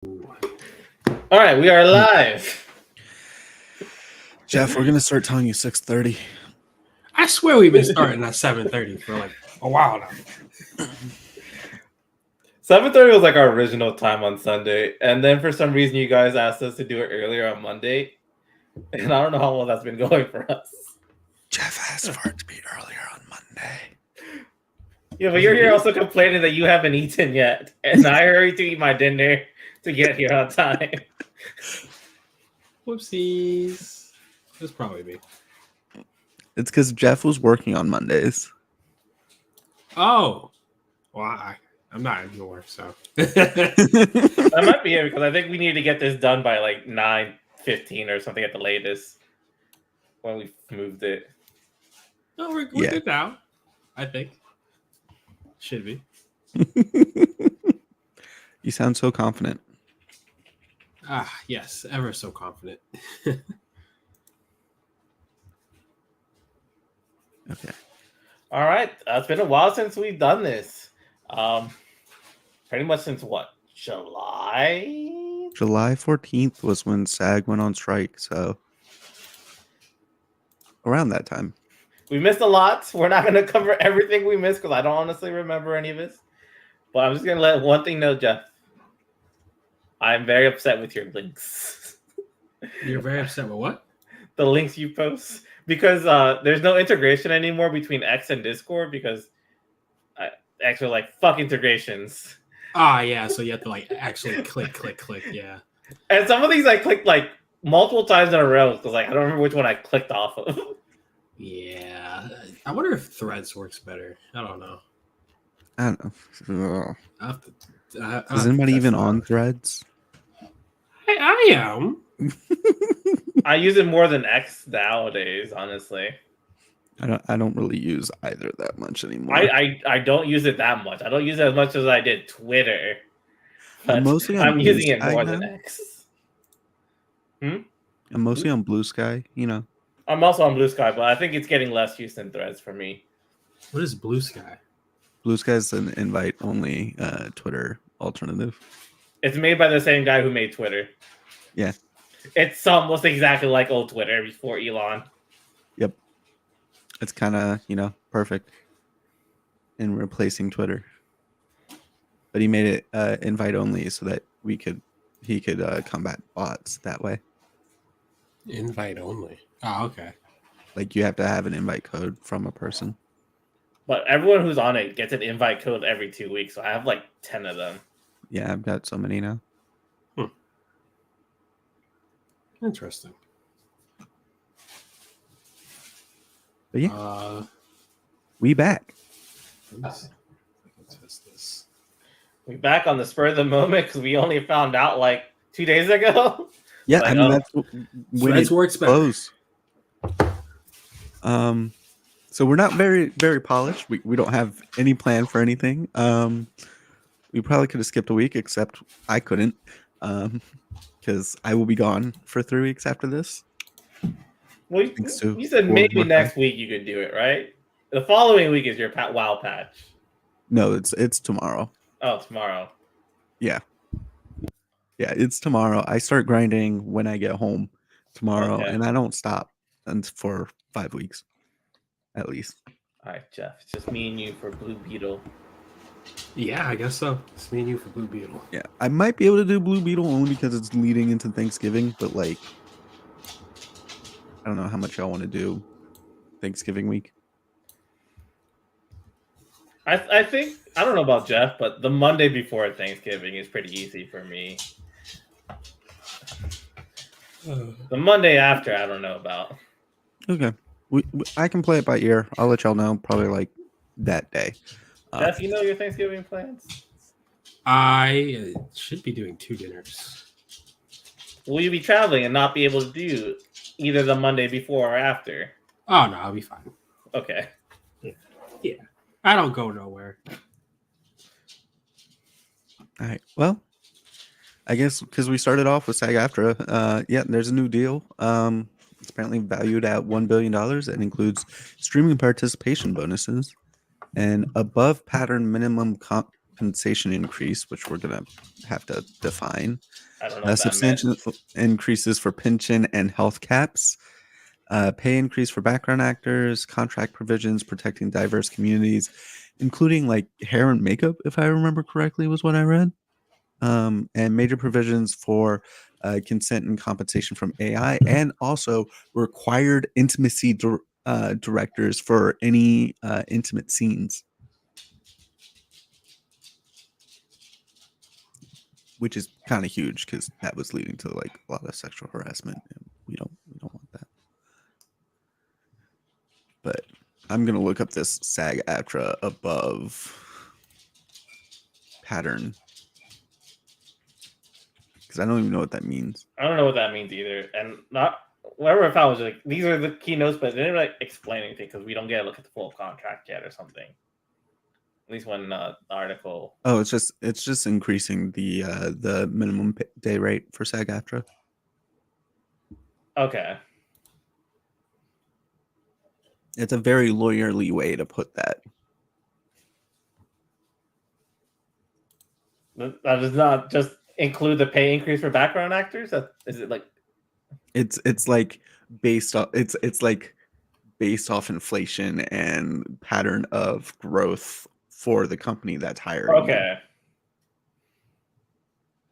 All right, we are live. Jeff, we're gonna start telling you 6:30. I swear we've been starting at 7:30 for like a while now. 7:30 was like our original time on Sunday, and then for some reason you guys asked us to do it earlier on Monday, and I don't know how well that's been going for us. Jeff asked for it to be earlier on Monday. Yeah, but you're here also complaining that you haven't eaten yet, and I hurried to eat my dinner to get here on time. Whoopsies. That's probably me. It's because Jeff was working on Mondays. Oh. Well, I'm not anymore, so. That might be it, because I think we need to get this done by like 9:15 or something at the latest when we moved it. No, we're good now, I think. Should be. You sound so confident. Yes, ever so confident. Okay. All right, it's been a while since we've done this. Pretty much since what? July? July 14th was when SAG went on strike, so around that time. We missed a lot. We're not going to cover everything we missed because I don't honestly remember any of this. But I'm just going to let one thing know, Jeff. I'm very upset with your links. You're very upset with what? The links you post. Because there's no integration anymore between X and Discord because X are like, fuck integrations. Yeah, so you have to like actually click, yeah. And some of these I clicked like multiple times in a row because like I don't remember which one I clicked off of. Yeah. I wonder if Threads works better. I don't know. I don't know. Is Is anybody even on Threads? I am. I use it more than X nowadays, honestly. I don't really use either that much anymore. I don't use it that much. I don't use it as much as I did Twitter. I'm mostly on I'm using it Blue more Sky than now. X. I'm mostly on Blue Sky, you know. I'm also on Blue Sky, but I think it's getting less use than Threads for me. What is Blue Sky? Blue Sky is an invite-only Twitter alternative. It's made by the same guy who made Twitter. Yeah. It's almost exactly like old Twitter before Elon. Yep. It's kind of, perfect in replacing Twitter. But he made it invite only so that he could combat bots that way. Invite only. Oh, okay. Like you have to have an invite code from a person. But everyone who's on it gets an invite code every 2 weeks, so I have like 10 of them. Yeah, I've got so many now. Interesting. But yeah, we back. Let's test this. We back on the spur of the moment because we only found out like 2 days ago. Yeah, Like, I mean that's when Threads it works better. closed. So we're not very, very polished. We don't have any plan for anything. We probably could have skipped a week, except I couldn't, because I will be gone for 3 weeks after this. Well, you said maybe next week you could do it, right? The following week is your WoW patch. No, it's tomorrow. Oh, tomorrow. Yeah, it's tomorrow. I start grinding when I get home tomorrow, Okay. and I don't stop for 5 weeks, at least. All right, Jeff. It's just me and you for Blue Beetle. Yeah, I guess so. It's me and you for Blue Beetle. Yeah, I might be able to do Blue Beetle only because it's leading into Thanksgiving, but like, I don't know how much y'all want to do Thanksgiving week. I think, I don't know about Jeff, but the Monday before Thanksgiving is pretty easy for me. The Monday after, I don't know about. Okay. I can play it by ear. I'll let y'all know probably like that day. Jeff, you know your Thanksgiving plans? I should be doing 2 dinners. Will you be traveling and not be able to do either the Monday before or after? Oh, no, I'll be fine. Okay. Yeah. I don't go nowhere. All right. Well, I guess because we started off with SAG-AFTRA, yeah, there's a new deal. It's apparently valued at $1 billion and includes streaming participation bonuses and above pattern minimum compensation increase, which we're gonna have to define. I don't know what that meant. Substantial increases for pension and health caps. Pay increase for background actors, contract provisions protecting diverse communities, including like hair and makeup, if I remember correctly, was what I read. And major provisions for consent and compensation from AI, and also required intimacy directors for any intimate scenes, which is kind of huge because that was leading to like a lot of sexual harassment, and we don't want that. But I'm gonna look up this SAG-AFTRA above pattern because I don't even know what that means. I don't know what that means either, and not whatever I found was like these are the keynotes, but they didn't like explain anything because we don't get a look at the full contract yet or something. At least one article. Oh, it's just increasing the minimum day rate for SAG-AFTRA. Okay. It's a very lawyerly way to put that. That does not just include the pay increase for background actors. Is it like? It's like based off it's like based off inflation and pattern of growth for the company that's hiring. Okay.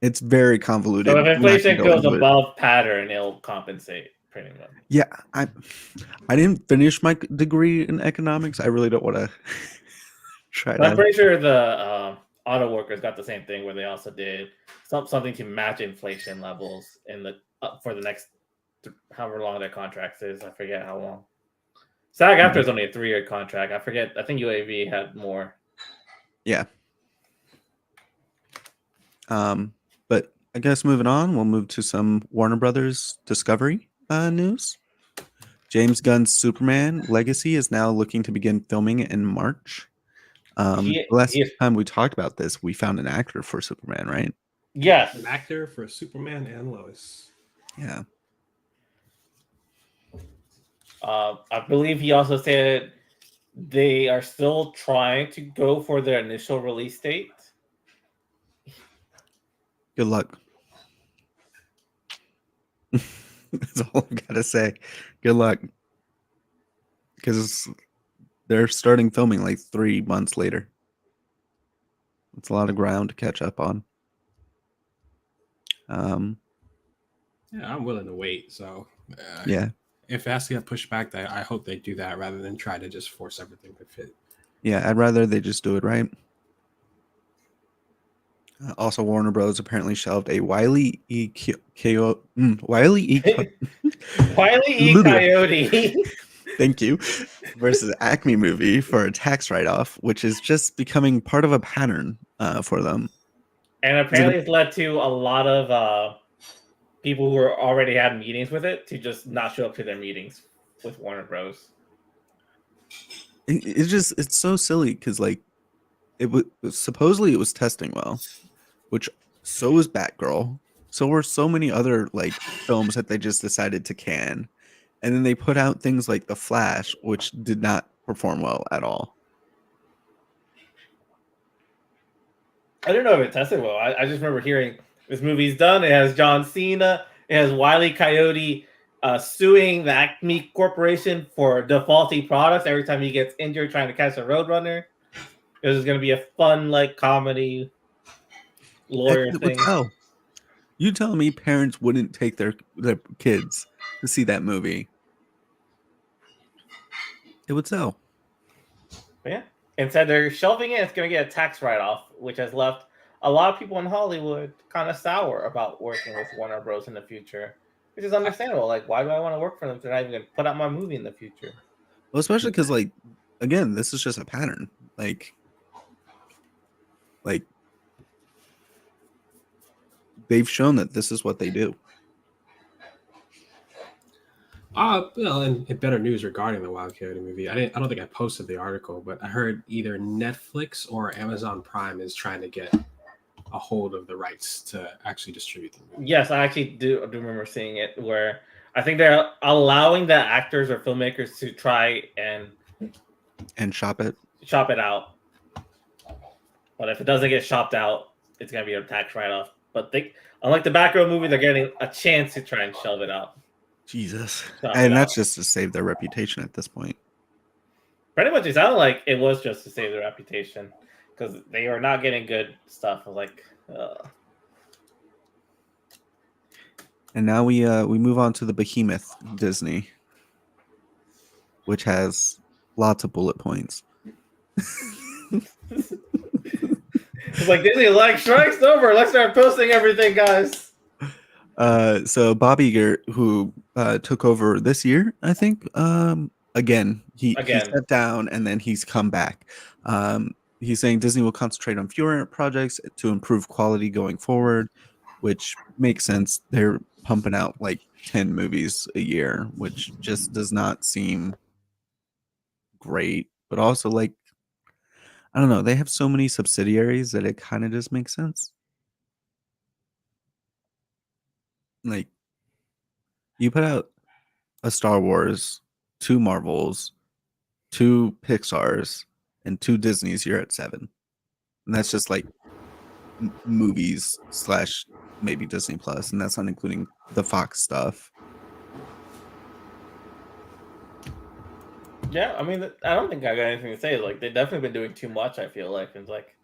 It's very convoluted. So if inflation goes above pattern, it'll compensate pretty much. Yeah, I didn't finish my degree in economics. I really don't want to try But I'm pretty sure the auto workers got the same thing where they also did something to match inflation levels in the for the next however long their contract is. I forget how long. SAG-AFTRA is only a 3-year contract. I forget. I think UAV had more. Yeah. But I guess moving on, we'll move to some Warner Brothers Discovery news. James Gunn's Superman Legacy is now looking to begin filming in March. Last time we talked about this, we found an actor for Superman, right? Yes. An actor for Superman and Lois. Yeah. I believe he also said they are still trying to go for their initial release date. Good luck. That's all I've got to say. Good luck. Because they're starting filming like 3 months later. It's a lot of ground to catch up on. Yeah, I'm willing to wait. So yeah. If it has to get pushed back, I hope they do that rather than try to just force everything to fit. Yeah, I'd rather they just do it right. Also, Warner Bros. Apparently shelved a Wile E. Coyote. Thank you. Versus Acme movie for a tax write-off, which is just becoming part of a pattern for them. And apparently it's led to a lot of people who already had meetings with it to just not show up to their meetings with Warner Bros. It's so silly because like it was supposedly it was testing well, which so was Batgirl. So were so many other like films that they just decided to can. And then they put out things like The Flash, which did not perform well at all. I don't know if it tested well. I just remember hearing this movie's done. It has John Cena. It has Wile E. Coyote suing the Acme Corporation for defaulty products every time he gets injured trying to catch a Roadrunner. It was going to be a fun, like, comedy lawyer thing. You tell me parents wouldn't take their kids to see that movie. It would sell. Yeah. Instead, they're shelving it. It's going to get a tax write-off, which has left a lot of people in Hollywood kind of sour about working with Warner Bros. In the future, which is understandable. Like, why do I want to work for them if they're not even going to put out my movie in the future? Well, especially because, like, again, this is just a pattern. Like they've shown that this is what they do. Well, and better news regarding the Wild Coyote movie. I don't think I posted the article, but I heard either Netflix or Amazon Prime is trying to get a hold of the rights to actually distribute the movie. Yes, I actually do remember seeing it where I think they're allowing the actors or filmmakers to try and shop it out. But if it doesn't get shopped out, it's gonna be a tax write-off. But unlike the Batgirl movie, they're getting a chance to try and shove it out. Jesus. Shove And it that's out. just to save their reputation at this point. Pretty much, it sounded like it was just to save their reputation because they are not getting good stuff. I was like, And now we move on to the behemoth Disney, which has lots of bullet points. it's like Disney, like, strike's over. Let's start posting everything, guys. So Bob Iger, who took over this year, I think, again, he stepped down and then he's come back. He's saying Disney will concentrate on fewer projects to improve quality going forward, which makes sense. They're pumping out like 10 movies a year, which just does not seem great. But also, like, I don't know, they have so many subsidiaries that it kind of just makes sense. Like, you put out a Star Wars, 2 Marvels, 2 Pixars, and 2 Disneys, you're at 7. And that's just like movies / maybe Disney Plus, and that's not including the Fox stuff. Yeah, I mean, I don't think I got anything to say. Like, they've definitely been doing too much, I feel like. It's like,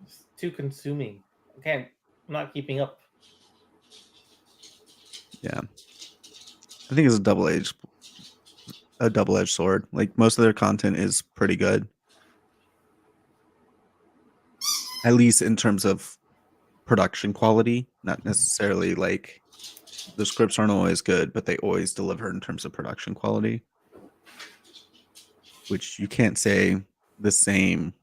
it's too consuming. I'm not keeping up. Yeah. I think it's a double-edged sword. Like, most of their content is pretty good. At least in terms of production quality, not necessarily like the scripts aren't always good, but they always deliver in terms of production quality, which you can't say the same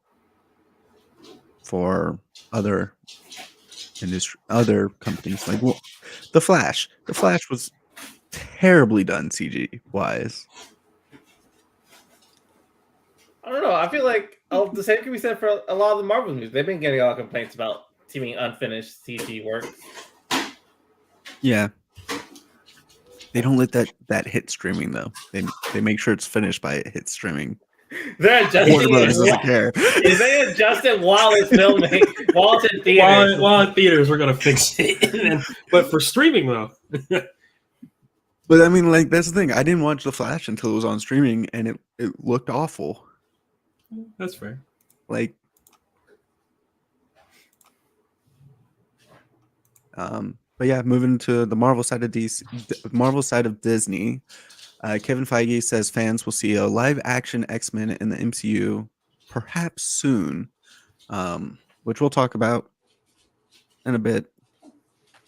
for other companies. Like, well, The Flash was terribly done CG wise. I don't know. I feel like the same can be said for a lot of the Marvel movies. They've been getting a lot of complaints about seeming unfinished CG work. Yeah. They don't let that hit streaming though. They make sure it's finished by it hit streaming. They're adjusting Warner Brothers doesn't care. If they adjust it while it's filming, while it's in theaters. While in theaters, we're gonna fix it. But for streaming though. But I mean, like, that's the thing. I didn't watch The Flash until it was on streaming, and it looked awful. That's fair. Like, but yeah, moving to the Marvel side of Disney, Kevin Feige says fans will see a live-action X-Men in the MCU perhaps soon, which we'll talk about in a bit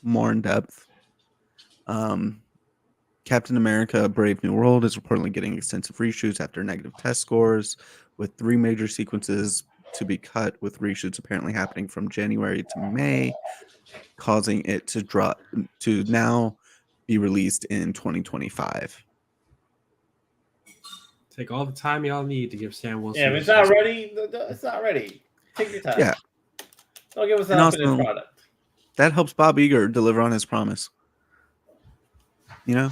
more in depth. Captain America: Brave New World is reportedly getting extensive reshoots after negative test scores, with 3 major sequences to be cut, with reshoots apparently happening from January to May, causing it to now be released in 2025. Take all the time y'all need to give Sam Wilson. Yeah, if it's not ready, it's not ready. Take your time. Yeah. Don't give us an unfinished product. That helps Bob Iger deliver on his promise. You know?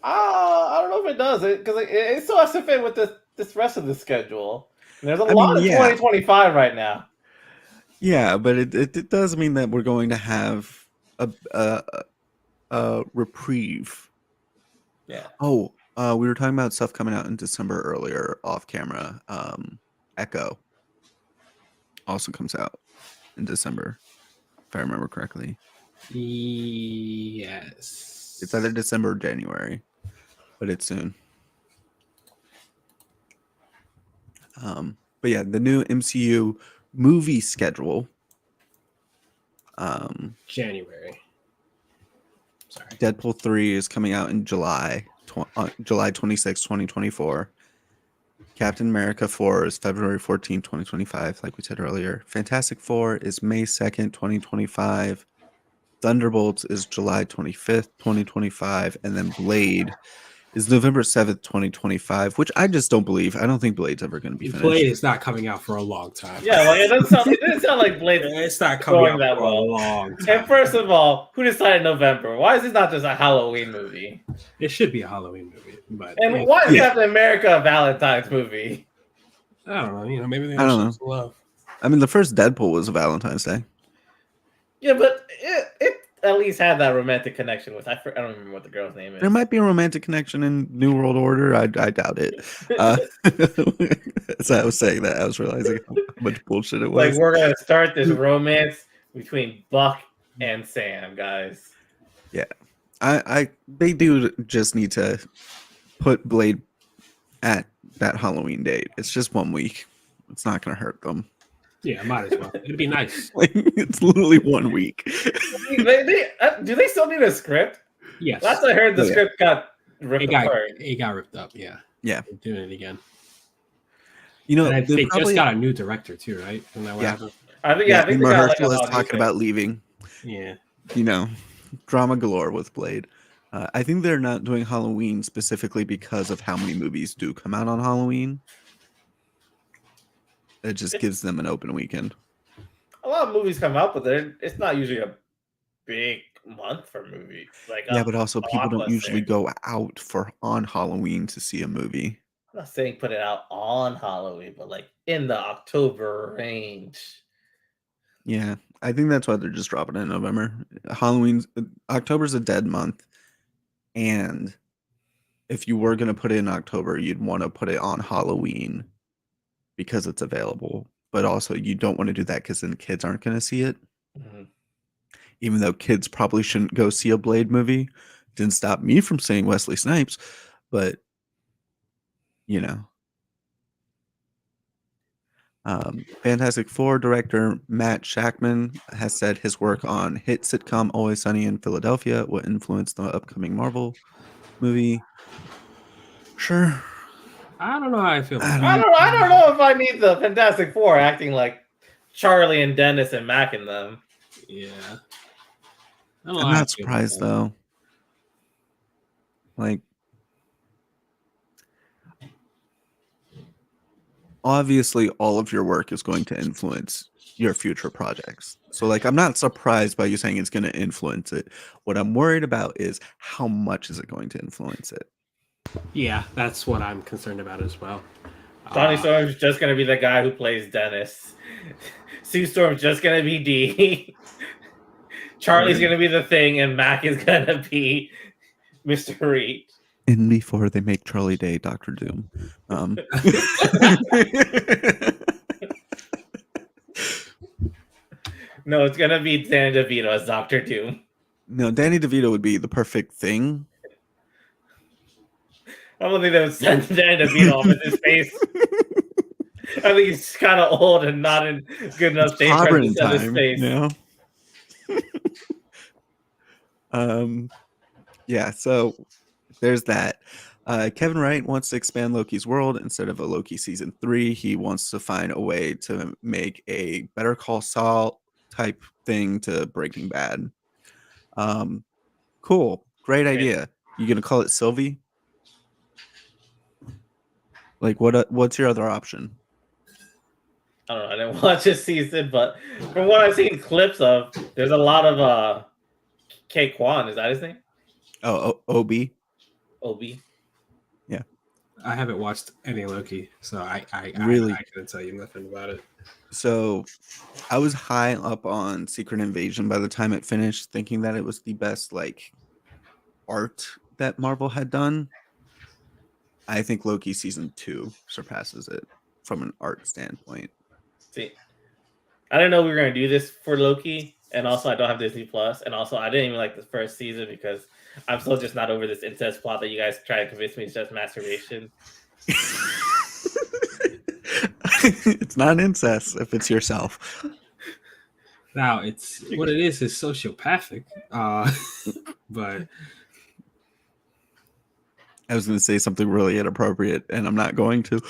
I don't know if it does, because it still has to fit with this rest of the schedule. And there's a lot of 2025 right now. Yeah, but it does mean that we're going to have a reprieve. Yeah. Oh, we were talking about stuff coming out in December earlier off camera. Echo also comes out in December, if I remember correctly. Yes. It's either December or January, but it's soon. But yeah, the new MCU movie schedule. January. Sorry. Deadpool 3 is coming out in July 26, 2024. Captain America 4 is February 14, 2025, like we said earlier. Fantastic Four is May 2nd, 2025. Thunderbolts is July 25th, 2025. And then Blade is November 7th, 2025, which I just don't believe. I don't think Blade's ever going to be finished. Blade is not coming out for a long time. Yeah, like it didn't sound like Blade. It's not coming out that for well. a long time. And first of all, who decided November? Why is this not just a Halloween movie? It should be a Halloween movie. But and why is Captain America a Valentine's movie? I don't know. You know, maybe they I don't know. some love. I mean, the first Deadpool was a Valentine's Day. Yeah, but it at least had that romantic connection with. I don't remember what the girl's name is. There might be a romantic connection in New World Order. I doubt it. As I was saying that, I was realizing how much bullshit it was. Like, we're gonna start this romance between Buck and Sam, guys. Yeah, they do just need to put Blade at that Halloween date. It's just 1 week. It's not going to hurt them. Yeah, might as well. It'd be nice. Like, it's literally 1 week. Do they still need a script? Yes. Last I heard, the script got ripped apart. It got ripped up. Yeah. Yeah. They're doing it again. You know, and they just got a new director too, right? Isn't that what happened? I think Mahershala is talking about leaving. Yeah. You know, drama galore with Blade. I think they're not doing Halloween specifically because of how many movies do come out on Halloween. It just gives them an open weekend. A lot of movies come out, but it's not usually a big month for movies. Like, yeah, but also people don't usually go out on Halloween to see a movie. I'm not saying put it out on Halloween, but like in the October range. Yeah, I think that's why they're just dropping it in November. October's a dead month. And if you were going to put it in October, you'd want to put it on Halloween because it's available. But also, you don't want to do that because then kids aren't going to see it. Mm-hmm. Even though kids probably shouldn't go see a Blade movie. Didn't stop me from saying Wesley Snipes. But, you know. Fantastic Four director Matt Shakman has said his work on hit sitcom Always Sunny in Philadelphia will influence the upcoming Marvel movie. Sure. I don't know how I feel. I don't know if I need the Fantastic Four acting like Charlie and Dennis and Mac and them. Yeah. I'm not surprised though. Like, obviously all of your work is going to influence your future projects. So like, I'm not surprised by you saying it's going to influence it. What I'm worried about is how much is it going to influence it? Yeah, that's what I'm concerned about as well. Johnny Storm's just going to be the guy who plays Dennis. Sue Storm's just going to be D. Charlie's going to be the Thing, and Mac is going to be Mr. Reed. And before they make Charlie Day Dr. Doom. No, it's going to be Danny DeVito as Dr. Doom. No, Danny DeVito would be the perfect Thing. I don't think they would send Danny DeVito off in his face. I think he's kind of old and not in good enough shape for him to send his face. No? Yeah, so there's that. Kevin Wright wants to expand Loki's world. Instead of a Loki season 3, he wants to find a way to make a Better Call Saul type thing to Breaking Bad. Cool. Great idea. You gonna call it Sylvie? Like, what's your other option? I don't know. I didn't watch this season, but from what I've seen clips of, there's a lot of K Kwan. Is that his name? Oh, OB. OB. Yeah. I haven't watched any Loki, so I couldn't tell you nothing about it. So I was high up on Secret Invasion by the time it finished, thinking that it was the best like art that Marvel had done. I think Loki season 2 surpasses it from an art standpoint. See, I didn't know we were going to do this for Loki, and also I don't have Disney Plus, and also I didn't even like the first season because I'm still just not over this incest plot that you guys try to convince me it's just masturbation. It's not incest if it's yourself. Now, it's what it is sociopathic, but I was going to say something really inappropriate, and I'm not going to.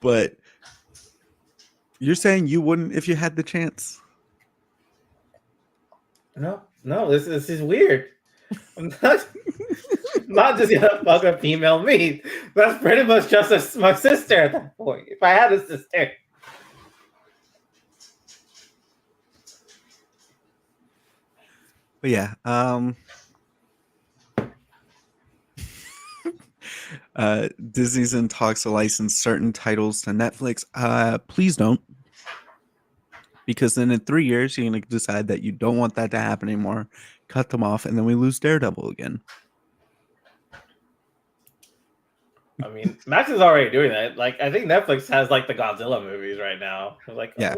But you're saying you wouldn't if you had the chance? No, this is weird. I'm not just gonna fuck a female me. That's pretty much just my sister at that point. If I had a sister. But yeah, Disney's in talks to license certain titles to Netflix. Please don't. Because then in 3 years, you're going to decide that you don't want that to happen anymore. Cut them off, and then we lose Daredevil again. I mean, Max is already doing that. Like, I think Netflix has like the Godzilla movies right now. Like, Yeah.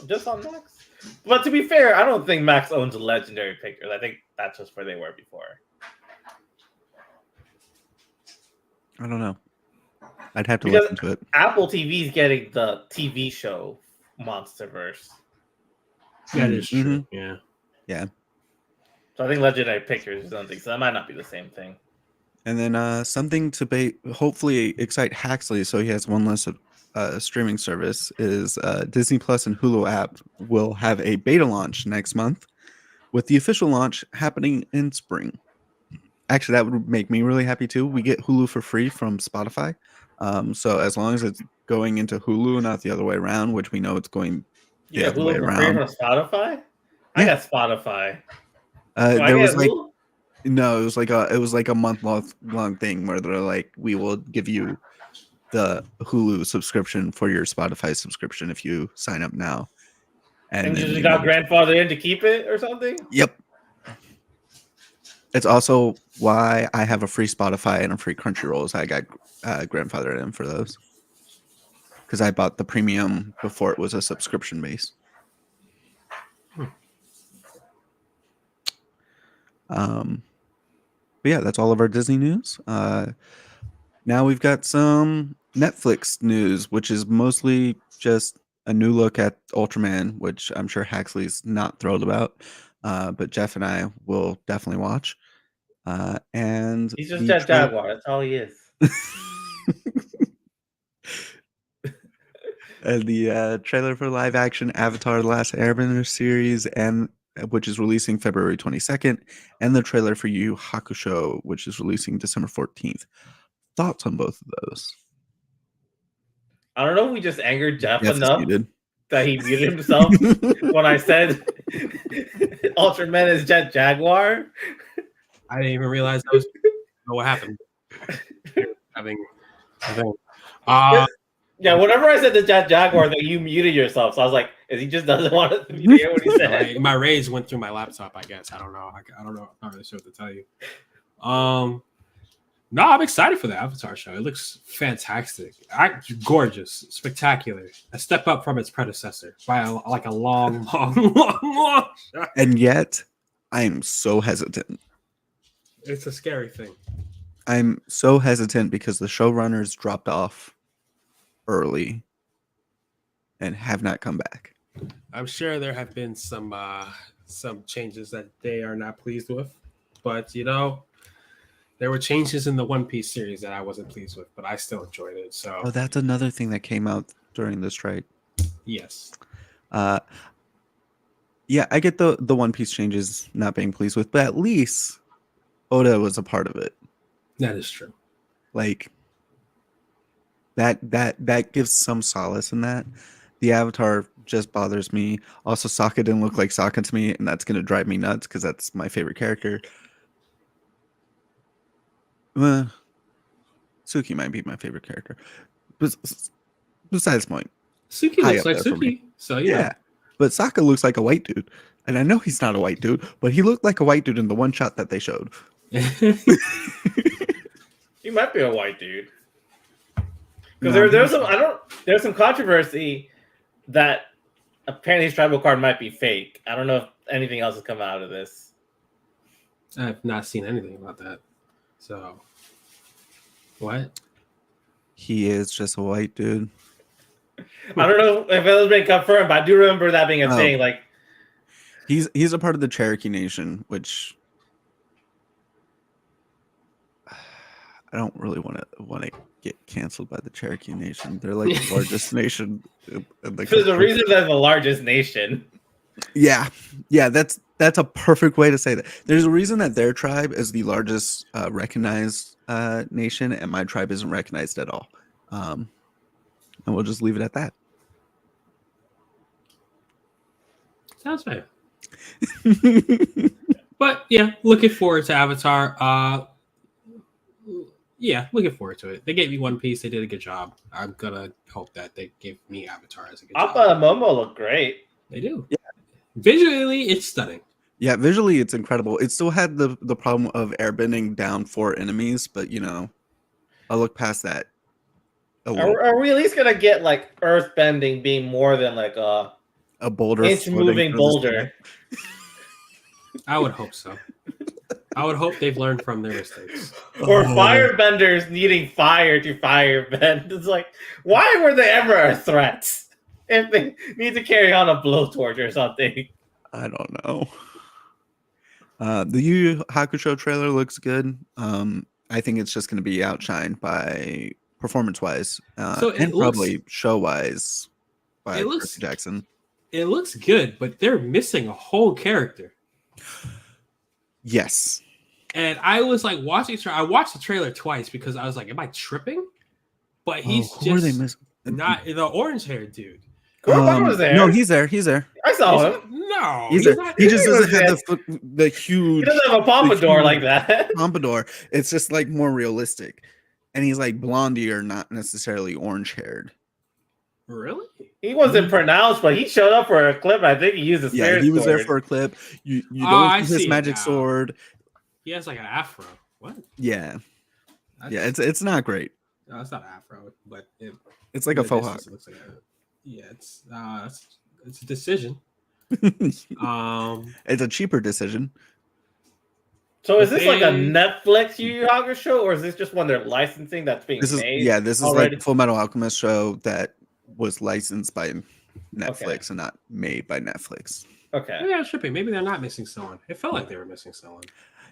just on Max. But to be fair, I don't think Max owns Legendary Pictures. I think that's just where they were before. I don't know. I'd have to Because look into it. Apple TV is getting the TV show Monsterverse. That is true. Mhm. Yeah. Yeah. So I think Legendary Pictures is something. So that might not be the same thing. And then something to hopefully excite Haxley so he has one less streaming service is Disney Plus and Hulu app will have a beta launch next month with the official launch happening in spring. Actually, that would make me really happy too. We get Hulu for free from Spotify. So as long as it's going into Hulu, not the other way around, which we know it's going You the get other way Hulu for free around. from Spotify? I got Spotify. There was like Hulu? no, it was like a month long thing where they're like, we will give you the Hulu subscription for your Spotify subscription if you sign up now. And you then just got grandfathered in to keep it or something? Yep. It's also why I have a free Spotify and a free Crunchyroll. So I got grandfathered in for those because I bought the premium before it was a subscription base. But yeah, that's all of our Disney news. Now we've got some Netflix news, which is mostly just a new look at Ultraman, which I'm sure Haxley's not thrilled about. But Jeff and I will definitely watch. And he's just Jet Jaguar. That's all he is. The trailer for live action Avatar: The Last Airbender series, and which is releasing February 22nd, and the trailer for Yu Yu Hakusho, which is releasing December 14th. Thoughts on both of those? I don't know if we just angered Jeff Jeff enough that he muted himself when I said Ultraman is Jet Jaguar. I didn't even realize that was what happened. Yeah, whenever I said the Jet Jaguar, then you muted yourself. So I was like, he just doesn't want to hear what he said. My rage went through my laptop, I guess. I don't know. I don't know. I'm not really sure what to tell you. No, I'm excited for the Avatar show. It looks fantastic. Gorgeous, spectacular. A step up from its predecessor by a long shot. And yet, I'm so hesitant. It's a scary thing. I'm so hesitant because the showrunners dropped off early and have not come back. I'm sure there have been some changes that they are not pleased with, but there were changes in the One Piece series that I wasn't pleased with, but I still enjoyed it. So that's another thing that came out during the strike. Yes. Yeah, I get the One Piece changes not being pleased with, but at least Oda was a part of it. That is true. Like that gives some solace in that. The Avatar just bothers me. Also, Sokka didn't look like Sokka to me, and that's gonna drive me nuts because that's my favorite character. Suki might be my favorite character. Besides the point, Suki looks like Suki, so yeah. But Sokka looks like a white dude, and I know he's not a white dude, but he looked like a white dude in the one shot that they showed. He might be a white dude. Because there's some controversy that apparently his tribal card might be fake. I don't know if anything else has come out of this. I've not seen anything about that. So, what? He is just a white dude. I don't know if it has been confirmed, but I do remember that being a thing. Like, he's a part of the Cherokee Nation, which I don't really want to get canceled by the Cherokee Nation. They're like the largest nation. There's a reason they're the largest nation. Yeah, that's a perfect way to say that. There's a reason that their tribe is the largest recognized nation, and my tribe isn't recognized at all. And we'll just leave it at that. Sounds fair. But yeah, looking forward to Avatar. Yeah, looking forward to it. They gave me One Piece. They did a good job. I'm gonna hope that they give me Avatar as a good Appa job. and Momo look great. They do. Yeah. Visually, it's stunning. Yeah, visually it's incredible. It still had the problem of airbending down 4 enemies, but I'll look past that a little. Are we at least gonna get like earthbending being more than like a boulder inch floating moving through the boulder? I would hope so. I would hope they've learned from their mistakes. Or firebenders needing fire to firebend. It's like, why were they ever a threat? If they need to carry on a blowtorch or something. I don't know. The Yu Yu Hakusho trailer looks good. I think it's just going to be outshined by performance-wise, and probably show-wise by Percy Jackson. It looks good, but they're missing a whole character. Yes. And I was like I watched the trailer twice because I was like, am I tripping? But he's just not the orange-haired dude. Kurapika was there. No, he's there. I saw him. No, he's there. He just doesn't have the huge. He doesn't have a pompadour like that. Pompadour. It's just like more realistic, and he's like blondie or not necessarily orange-haired. Really? He wasn't pronounced, but he showed up for a clip. I think he used his he was there for a clip. You don't see his magic sword. He has like an afro. What? Yeah. It's not great. No, it's not an afro, but it's like a faux hawk. Looks like it's a decision. It's a cheaper decision. So is this like a Netflix Yu Yu Hakusho, or is this just one they're licensing that's being made? This is already? Like Full Metal Alchemist show that was licensed by Netflix and not made by Netflix. Okay. Maybe I was tripping. Maybe they're not missing someone. It felt like they were missing someone.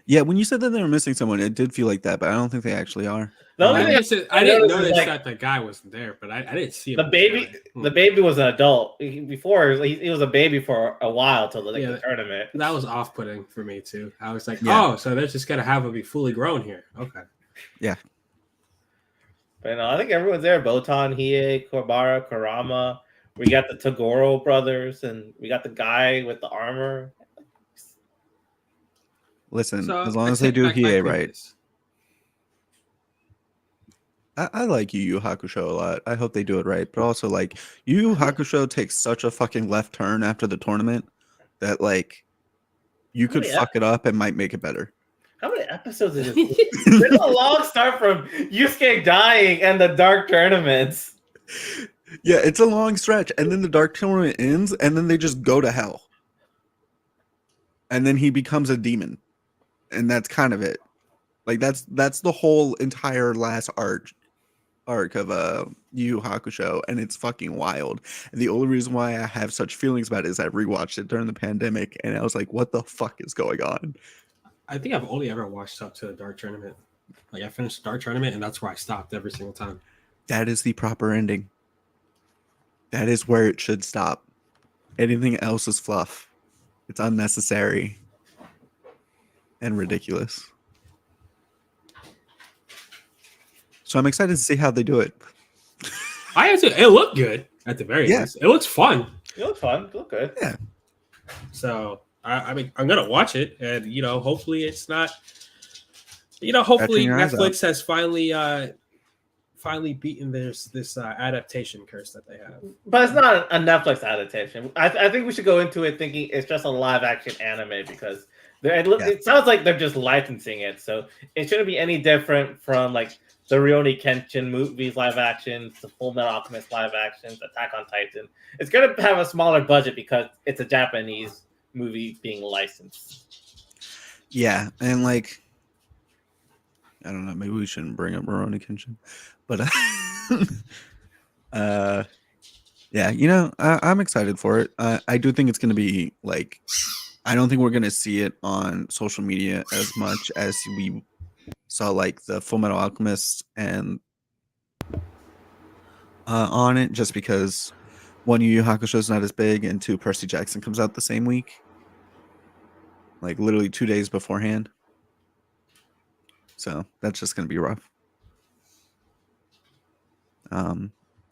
Yeah, when you said that they were missing someone, it did feel like that, but I don't think they actually are. I didn't notice that the guy wasn't there, but I didn't see him. The baby was an adult. Before he was a baby for a while till the tournament. That was off-putting for me too. I was like, oh, so they're just gonna have him be fully grown here. Okay. Yeah. But I think everyone's there. Botan, Hiei, Kobara, Kurama. We got the Toguro brothers, and we got the guy with the armor. Listen, as long as they do Hiei right. I like Yu Yu Hakusho a lot. I hope they do it right. But also, like, Yu Yu Hakusho takes such a fucking left turn after the tournament that, like, you could fuck it up and might make it better. How many episodes is this? It's a long start from Yusuke dying and the dark tournaments. Yeah, it's a long stretch. And then the dark tournament ends, and then they just go to hell. And then he becomes a demon. And that's kind of it. Like, that's the whole entire last arc of Yu Yu Hakusho, and it's fucking wild. And the only reason why I have such feelings about it is I rewatched it during the pandemic, and I was like, what the fuck is going on? I think I've only ever watched up to the Dark Tournament. Like, I finished the Dark Tournament, and that's where I stopped every single time. That is the proper ending. That is where it should stop. Anything else is fluff. It's unnecessary and ridiculous. So I'm excited to see how they do it. It looked good at the very least. It looks fun. It looks fun. It looks good. Yeah. So I mean, I'm gonna watch it, and hopefully it's not. Hopefully Netflix has finally beaten this adaptation curse that they have. But it's not a Netflix adaptation. I think we should go into it thinking it's just a live action anime because it sounds like they're just licensing it, so it shouldn't be any different from like the Rurouni Kenshin movies live actions, the Full Metal Alchemist live actions, Attack on Titan. It's going to have a smaller budget because it's a Japanese movie being licensed. Yeah, and like, I don't know, maybe we shouldn't bring up Rurouni Kenshin, but yeah, I'm excited for it. I do think it's going to be like, I don't think we're going to see it on social media as much as we saw like the Full Metal Alchemist and on it, just because one, Yu Yu Hakusho is not as big, and two, Percy Jackson comes out the same week, like literally 2 days beforehand. So that's just going to be rough.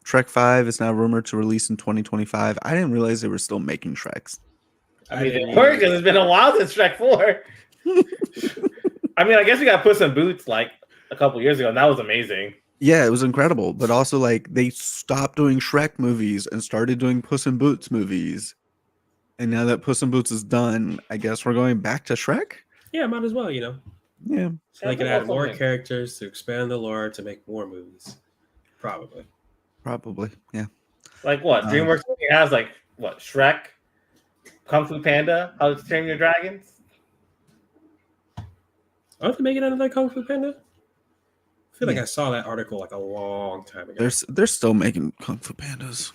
Trek 5 is now rumored to release in 2025. I didn't realize they were still making Treks. I mean, they were, because it's been a while since Trek 4. I mean, I guess we got to put some boots. Like, a couple years ago, and that was amazing. Yeah, it was incredible. But also, like, they stopped doing Shrek movies and started doing Puss in Boots movies. And now that Puss in Boots is done, I guess we're going back to Shrek. Yeah, might as well, Yeah. So they can Yeah, add more something. characters to expand the lore to make more movies. Probably. Yeah. Like what? DreamWorks only has like what? Shrek, Kung Fu Panda, How to Train Your Dragons. Aren't they making another Kung Fu Panda? I feel like Yeah. I saw that article like a long time ago. They're still making Kung Fu Pandas.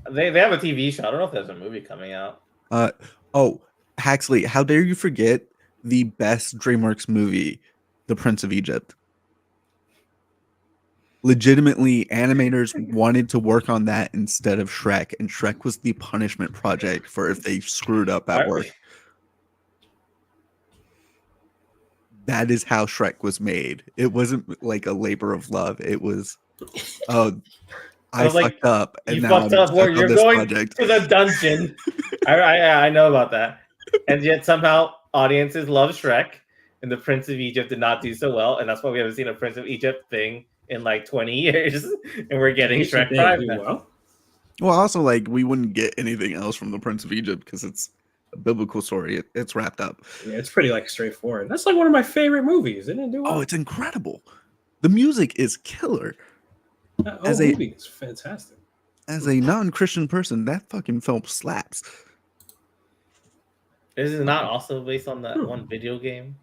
They have a TV show. I don't know if there's a movie coming out. Oh, Huxley, how dare you forget the best DreamWorks movie, The Prince of Egypt? Legitimately, animators wanted to work on that instead of Shrek, and Shrek was the punishment project for if they screwed up at work. That is how Shrek was made. It wasn't like a labor of love. It was, oh, I was like, fucked up, and You now fucked I'm up stuck where on you're this going project. to the dungeon. I know about that. And yet somehow audiences love Shrek, and the Prince of Egypt did not do so well, and that's why we haven't seen a Prince of Egypt thing in like 20 years, and we're getting Shrek They 5 do now. well. Well, also, like, we wouldn't get anything else from the Prince of Egypt because it's a biblical story. It's wrapped up. Yeah, it's pretty like straightforward. That's like one of my favorite movies. They didn't do well. Oh, it's incredible. The music is killer. That whole movie is fantastic. As a non-Christian person, that fucking film slaps. This is not also based on that one video game.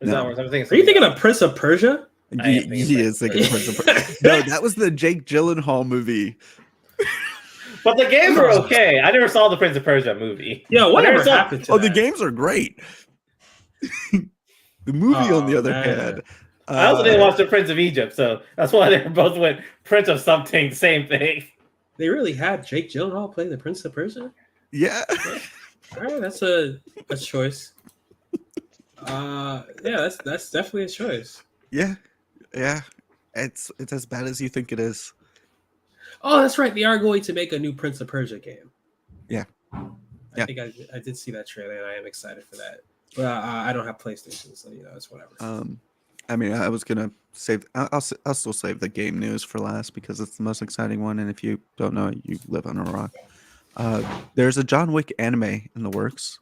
Is No. that what I'm thinking? Are you thinking of Prince of Persia? He is thinking Prince of Persia. No, that was the Jake Gyllenhaal movie. But the games were okay. I never saw the Prince of Persia movie. Yeah, whatever I never saw- happened to Oh, that? the games are great. The movie, on the other man. hand, I also didn't watch the Prince of Egypt, so that's why they both went Prince of something, same thing. They really had Jake Gyllenhaal play the Prince of Persia? yeah. All right, that's a choice. Yeah, that's definitely a choice. Yeah. It's as bad as you think it is. Oh, that's right. They are going to make a new Prince of Persia game. Yeah. I think I did see that trailer, and I am excited for that. But I don't have PlayStation, so it's whatever. I mean, I was gonna save. I'll still save the game news for last because it's the most exciting one. And if you don't know, you live on a rock. There's a John Wick anime in the works,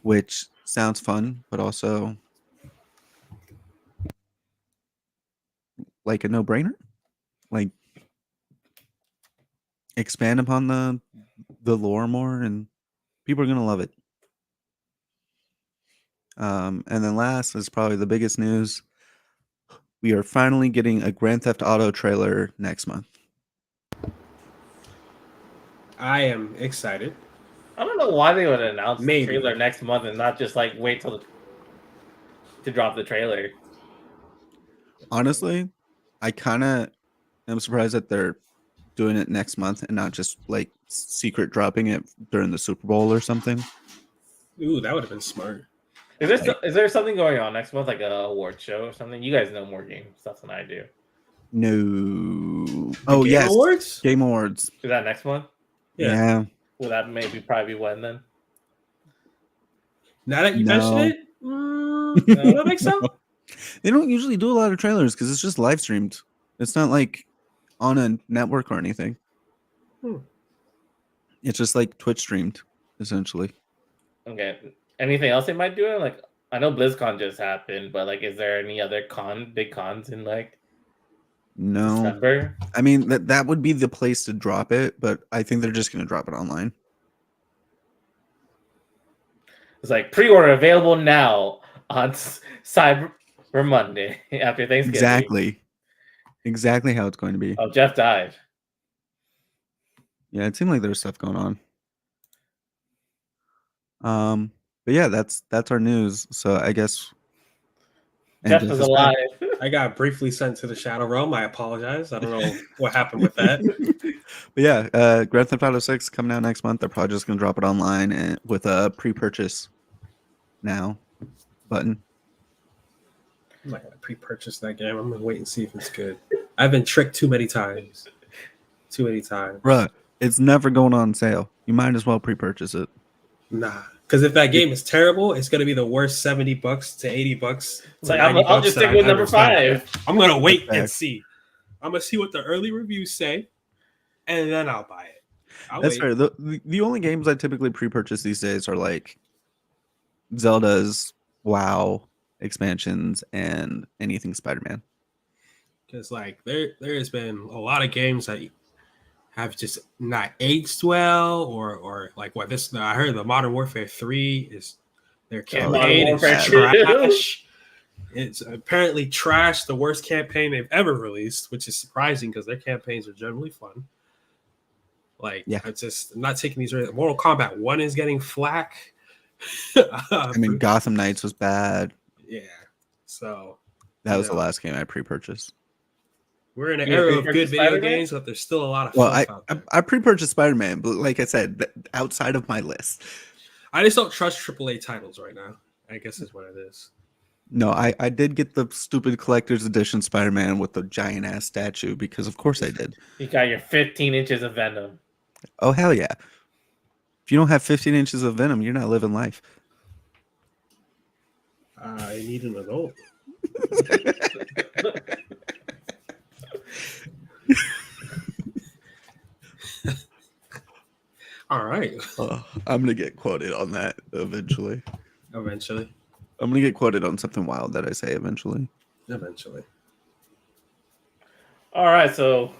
which sounds fun, but also like a no-brainer. Like, expand upon the lore more, and people are gonna love it. And then last is probably the biggest news. We are finally getting a Grand Theft Auto trailer next month. I am excited. I don't know why they would announce Maybe. the trailer next month and not just like wait till to drop the trailer. Honestly, I kind of am surprised that they're doing it next month and not just like secret dropping it during the Super Bowl or something. Ooh, that would have been smart. Is there something going on next month, like a award show or something? You guys know more game stuff than I do. No. Game Yes. Awards? Game Awards. Is that next month? Yeah. Well, that maybe probably be when then. Now that you No. mention it, I don't think so. They don't usually do a lot of trailers because it's just live streamed. It's not like on a network or anything. It's just like Twitch streamed, essentially. Okay. Anything else they might do? Like, I know BlizzCon just happened, but like, is there any other big cons in like No. December? I mean, that would be the place to drop it, but I think they're just going to drop it online. It's like pre-order available now on Cyber Monday after Thanksgiving. Exactly how it's going to be. Oh, Jeff died. Yeah, it seemed like there was stuff going on. But yeah, that's our news. So I guess Jeff is alive. I got briefly sent to the Shadow Realm. I apologize. I don't know what happened with that. But yeah, Grand Theft Auto 6 coming out next month. They're probably just gonna drop it online and with a pre-purchase now button. I'm not gonna pre-purchase that game. I'm gonna wait and see if it's good. I've been tricked too many times. Bruh, it's never going on sale. You might as well pre-purchase it. Nah, Because if that game is terrible, it's gonna be the worst $70 to $80. It's like I'll just stick with number 5. I'm gonna wait That's and see. I'm gonna see what the early reviews say, and then I'll buy it. That's fair. The only games I typically pre-purchase these days are like Zelda's, WoW expansions, and anything Spider-Man. Because like there has been a lot of games that have just not aged well, or like what this. I heard the Modern Warfare 3 is their campaign is trash. It's apparently trash, the worst campaign they've ever released, which is surprising because their campaigns are generally fun. Like, yeah. I'm not taking these. Mortal Kombat 1 is getting flack. I mean, Gotham Knights was bad. Yeah. So that was the last game I pre-purchased. We're in an era of good video games, but there's still a lot of fun out there. I pre-purchased Spider-Man, but like I said, outside of my list. I just don't trust AAA titles right now, I guess is what it is. No, I did get the stupid collector's edition Spider-Man with the giant-ass statue because of course I did. You got your 15 inches of Venom. Oh, hell yeah. If you don't have 15 inches of Venom, you're not living life. I need an adult. All right. I'm going to get quoted on that eventually. Eventually. I'm going to get quoted on something wild that I say eventually. Eventually. All right. So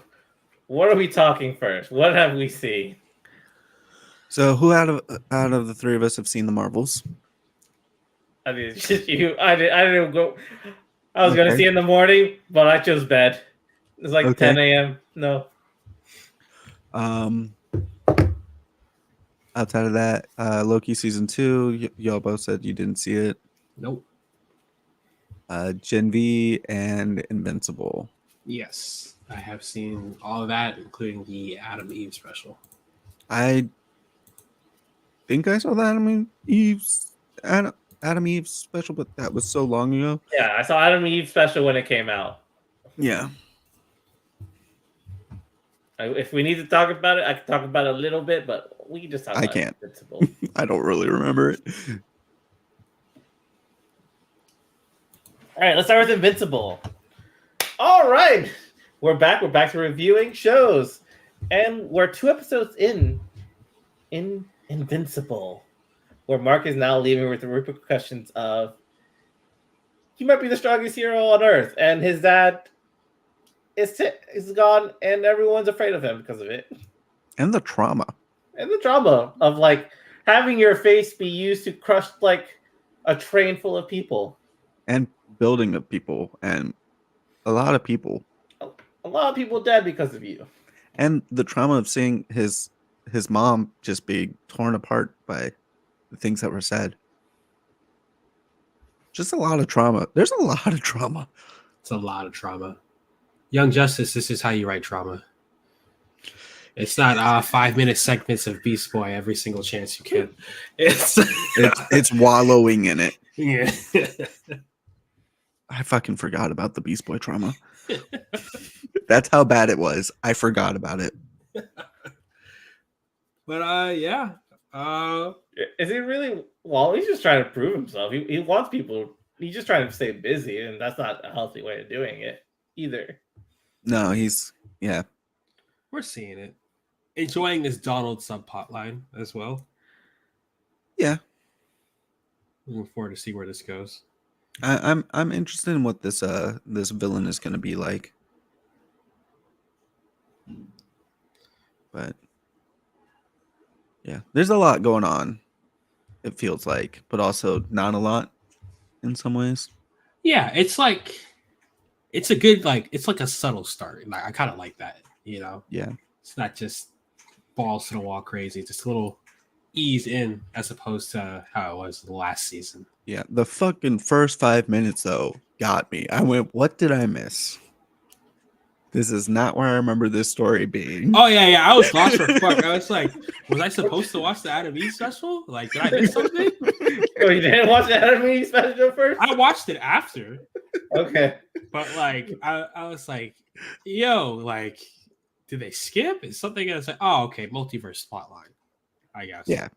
what are we talking first? What have we seen? So who out of the three of us have seen the Marvels? I mean, it's just you. I didn't go. I was going to see in the morning, but I chose bed. It's like 10 a.m. No. Outside of that, Loki season 2, y'all both said you didn't see it. Nope. Gen V and Invincible. Yes, I have seen all of that, including the Adam Eve special. I think I saw the Adam Eve special, but that was so long ago. Yeah, I saw Adam Eve special when it came out. Yeah. If we need to talk about it, I can talk about it a little bit, but we can just talk about Invincible. I don't really remember it. All right, let's start with Invincible. All right. We're back. We're back to reviewing shows. And we're 2 episodes in Invincible, where Mark is now leaving with the repercussions of he might be the strongest hero on Earth, and his dad is gone, and everyone's afraid of him because of it. And the trauma. And the drama of like having your face be used to crush like a train full of people. And building of people, and a lot of people. A lot of people dead because of you. And the trauma of seeing his mom just being torn apart by the things that were said. Just a lot of trauma. There's a lot of trauma. It's a lot of trauma. Young Justice, this is how you write trauma. It's not 5-minute segments of Beast Boy every single chance you can. It's wallowing in it. Yeah. I fucking forgot about the Beast Boy trauma. That's how bad it was. I forgot about it. But yeah. Is he really? Well, he's just trying to prove himself. He wants people. He's just trying to stay busy, and that's not a healthy way of doing it either. No, We're seeing it. Enjoying this Donald subplot line as well. Yeah. Looking forward to see where this goes. I'm interested in what this villain is going to be like. But yeah, there's a lot going on. It feels like, but also not a lot in some ways. Yeah, it's like it's a good it's like a subtle start. Like I kind of like that, you know. Yeah, it's not just balls to the wall crazy. It's just a little ease in as opposed to how it was last season. Yeah, the fucking first 5 minutes though got me. I went, what did I miss? This is not where I remember this story being. Oh yeah, I was lost for fuck. I was like, was I supposed to watch the Adam Eve special? Like, did I miss something? Oh, you didn't watch the Adam Eve special first? I watched it after. Okay, but like, I was like, yo, like, did they skip? It's something that's like, oh, okay, multiverse plotline. I guess. Yeah.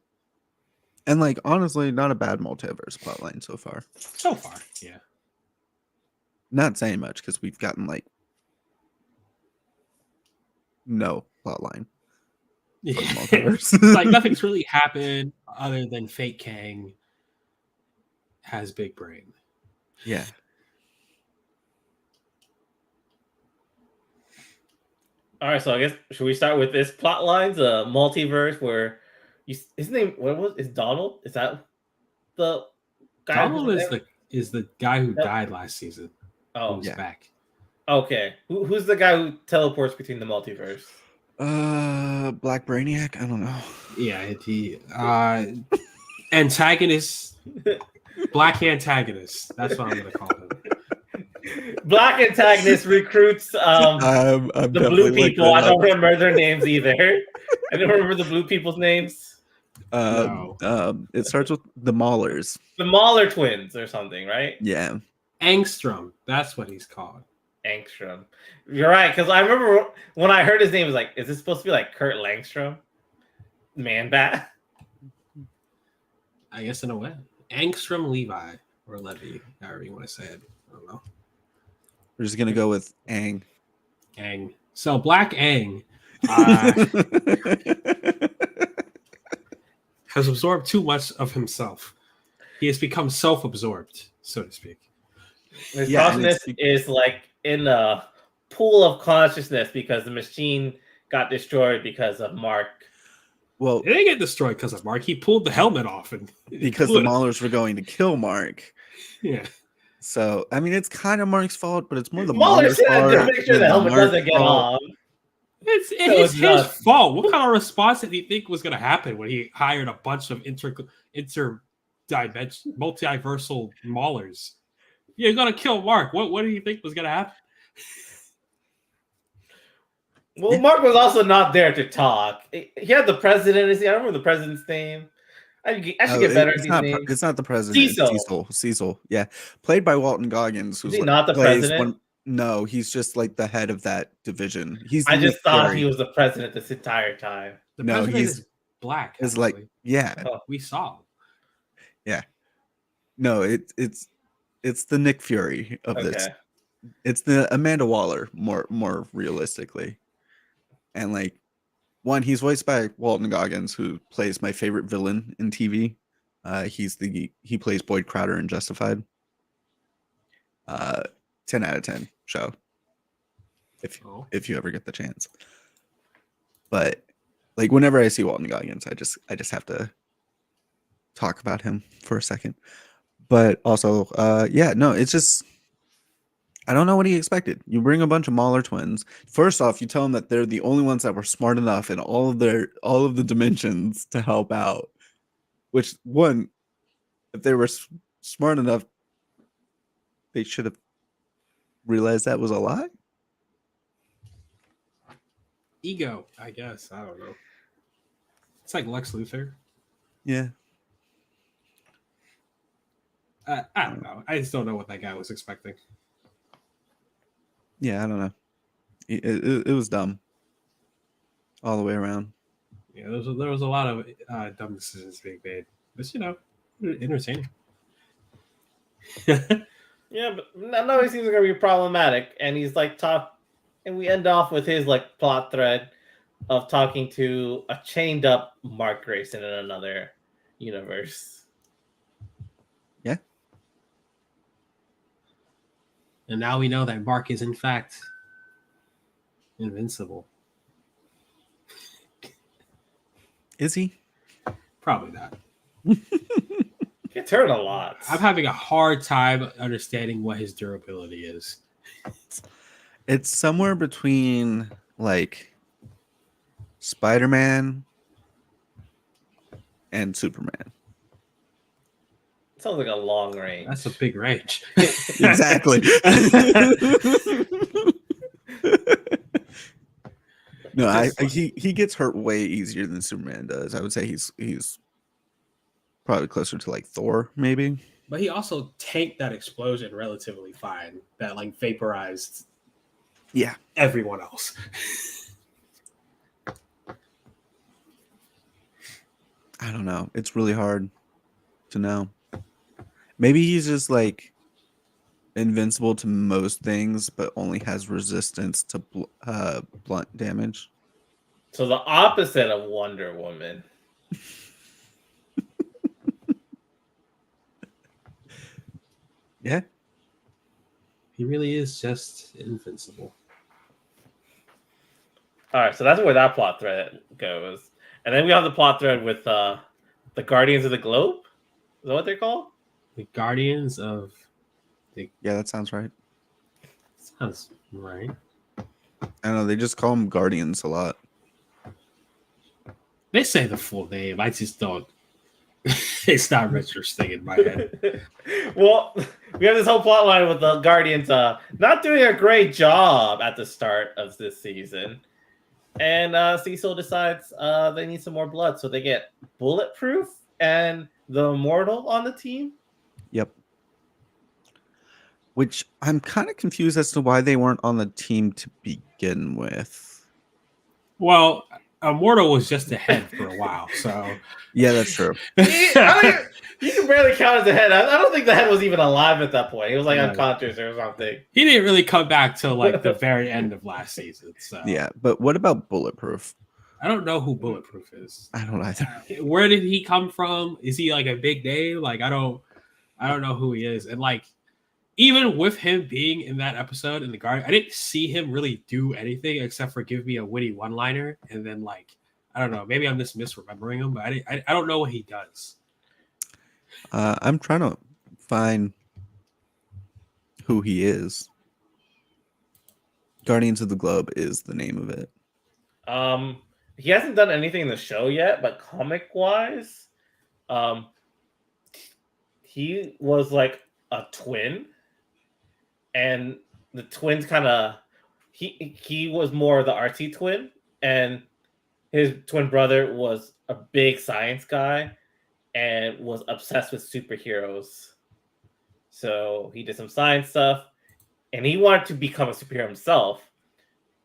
And like honestly, not a bad multiverse plotline so far. So far, yeah. Not saying much because we've gotten like no plotline for the Yeah. multiverse. Like nothing's really happened other than Fake Kang has big brain. Yeah. All right, so I guess should we start with this plot lines? Multiverse where his name what was is Donald? Is that the guy? Donald is the guy who Yep. died last season. Oh, Who's yeah. back? okay. Who's the guy who teleports between the multiverse? Black Brainiac. I don't know. Yeah, he antagonist, black antagonist. That's what I'm gonna call him. Black antagonist recruits I'm the definitely blue looking people. it I don't up. remember their names either. I don't remember the blue people's names. It starts with the Maulers. The Mahler twins or something, right? Yeah. Angstrom. That's what he's called. Angstrom. You're right, because I remember when I heard his name, I was like, is this supposed to be like Kurt Langstrom? Man bat? I guess in a way. Angstrom Levi or Levy, however you want to say it. I don't know. We're just gonna go with Aang. Aang. So Black Aang has absorbed too much of himself. He has become self-absorbed, so to speak. His Yeah, and consciousness is like in a pool of consciousness because the machine got destroyed because of Mark. Well, He didn't get destroyed because of Mark. He pulled the helmet off and because the Maulers were going to kill Mark. yeah. So I mean, it's kind of Mark's fault, but it's more the Mahler Mauler's said fault. to make sure than the helmet Mark's doesn't get fault. on. It's was his nuts. fault. What kind of response did he think was going to happen when he hired a bunch of multiversal maulers? You're going to kill Mark. What do you think was going to happen? Well, Yeah. Mark was also not there to talk. He had the president. I don't remember the president's name. I should get better at these names. It's not the president. Cecil. Cecil. Yeah, played by Walton Goggins. Is he not the president? No, he's just like the head of that division. He's. I just Nick thought Fury. he was the president this entire time. The No, president he's- is black. Is like actually. yeah. We saw. No, it's the Nick Fury of this. Okay. It's the Amanda Waller more realistically, and like one, he's voiced by Walton Goggins, who plays my favorite villain in TV. He plays Boyd Crowder in Justified. 10 out of 10 show. If you ever get the chance. But like whenever I see Walton Goggins, I just have to talk about him for a second. But also, it's just I don't know what he expected. You bring a bunch of Mauler twins. First off, you tell them that they're the only ones that were smart enough in all of the dimensions to help out. Which one, if they were smart enough, they should have realized that was a lie. Ego, I guess. I don't know. It's like Lex Luthor. Yeah. I don't know. I just don't know what that guy was expecting. Yeah, I don't know. It was dumb. All the way around. Yeah, there was a lot of dumb decisions being made. But entertaining. Yeah, but no, he seems like gonna be problematic, and he's like and we end off with his like plot thread of talking to a chained up Mark Grayson in another universe. Yeah. And now we know that Mark is in fact invincible. Is he? Probably not. Gets hurt a lot. I'm having a hard time understanding what his durability is. It's somewhere between like Spider-Man and Superman. Sounds like a long range. That's a big range. Exactly. No, he gets hurt way easier than Superman does. I would say he's probably closer to like Thor, maybe. But he also tanked that explosion relatively fine. That like vaporized everyone else. I don't know. It's really hard. to know. Maybe he's just like invincible to most things, but only has resistance to blunt damage. So the opposite of Wonder Woman. Yeah. He really is just invincible. All right, so that's where that plot thread goes. And then we have the plot thread with the Guardians of the Globe. Is that what they're called? The Guardians of Yeah, that sounds right. Sounds right. I don't know. They just call them Guardians a lot. They say the full name. I just don't. It's not registering in my head. Well, we have this whole plot line with the Guardians not doing a great job at the start of this season. And Cecil decides they need some more blood. So they get Bulletproof and the Immortal on the team. Yep. Which I'm kind of confused as to why they weren't on the team to begin with. Well, Immortal was just ahead for a while, so yeah, that's true. You can barely count as the head. I don't think the head was even alive at that point. He was like unconscious or something. He didn't really come back till like the very end of last season. So yeah, but what about Bulletproof? I don't know who Bulletproof is. I don't either. Where did he come from? Is he like a big name? Like I don't know who he is. And like even with him being in that episode in the Guardian, I didn't see him really do anything except for give me a witty one-liner, and then like I don't know, maybe I'm just misremembering him, but I don't know what he does. I'm trying to find who he is. Guardians of the Globe is the name of it. He hasn't done anything in the show yet, but comic-wise, he was like a twin. And the twins kind of he was more the artsy twin, and his twin brother was a big science guy and was obsessed with superheroes. So he did some science stuff, and he wanted to become a superhero himself,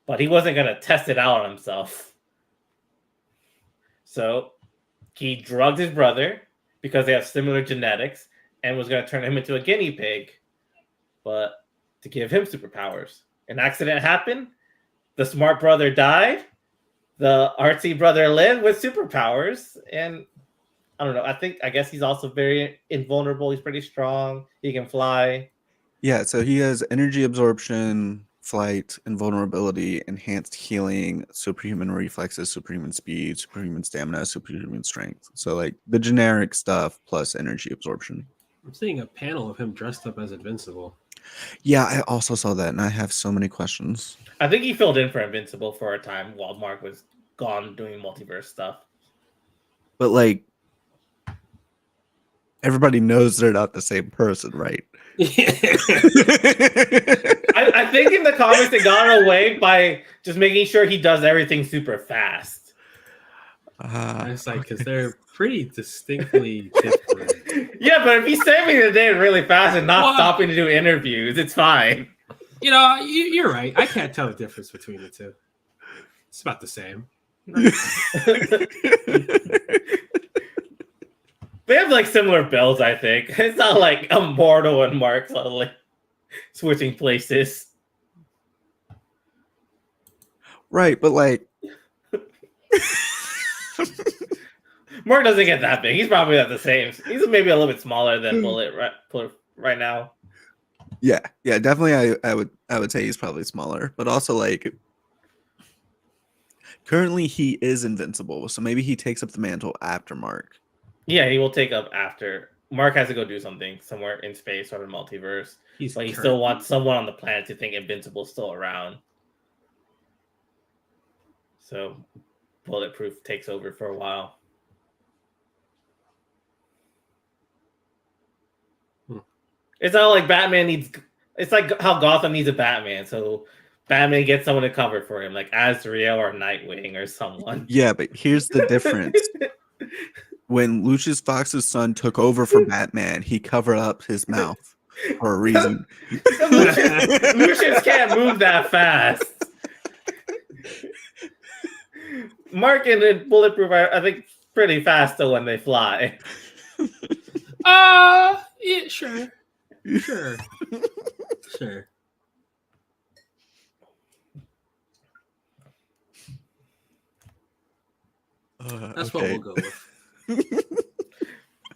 but he wasn't going to test it out on himself. So he drugged his brother because they have similar genetics and was going to turn him into a guinea pig. But to give him superpowers. An accident happened. The smart brother died. The artsy brother lived with superpowers. And I don't know. I guess he's also very invulnerable. He's pretty strong. He can fly. Yeah, so he has energy absorption, flight, invulnerability, enhanced healing, superhuman reflexes, superhuman speed, superhuman stamina, superhuman strength. So like the generic stuff plus energy absorption. I'm seeing a panel of him dressed up as Invincible. Yeah, I also saw that, and I have so many questions. I think he filled in for Invincible for a time while Mark was gone doing multiverse stuff. But like, everybody knows they're not the same person, right? I think in the comics they got away by just making sure he does everything super fast. It's like because they're pretty distinctly different. Yeah, but if he's saving the day really fast and not stopping to do interviews, it's fine. You know, you're right. I can't tell the difference between the two. It's about the same. They have like similar builds, I think. It's not like Immortal and Mark suddenly switching places. Right, but like Mark doesn't get that big. He's probably at the same. He's maybe a little bit smaller than Bullet right now. Yeah, definitely. I would say he's probably smaller, but also like currently he is invincible, so maybe he takes up the mantle after Mark. Yeah, he will take up after Mark has to go do something somewhere in space or the multiverse. But he still wants someone on the planet to think Invincible's still around. So Bulletproof takes over for a while. It's not like Batman needs. It's like how Gotham needs a Batman. So Batman gets someone to cover for him, like Azrael or Nightwing or someone. Yeah, but here's the difference. When Lucius Fox's son took over for Batman, he covered up his mouth for a reason. Lucius can't move that fast. Mark and Bulletproof are, I think, pretty fast though when they fly. Yeah, sure. Sure. Sure. That's what we'll go with.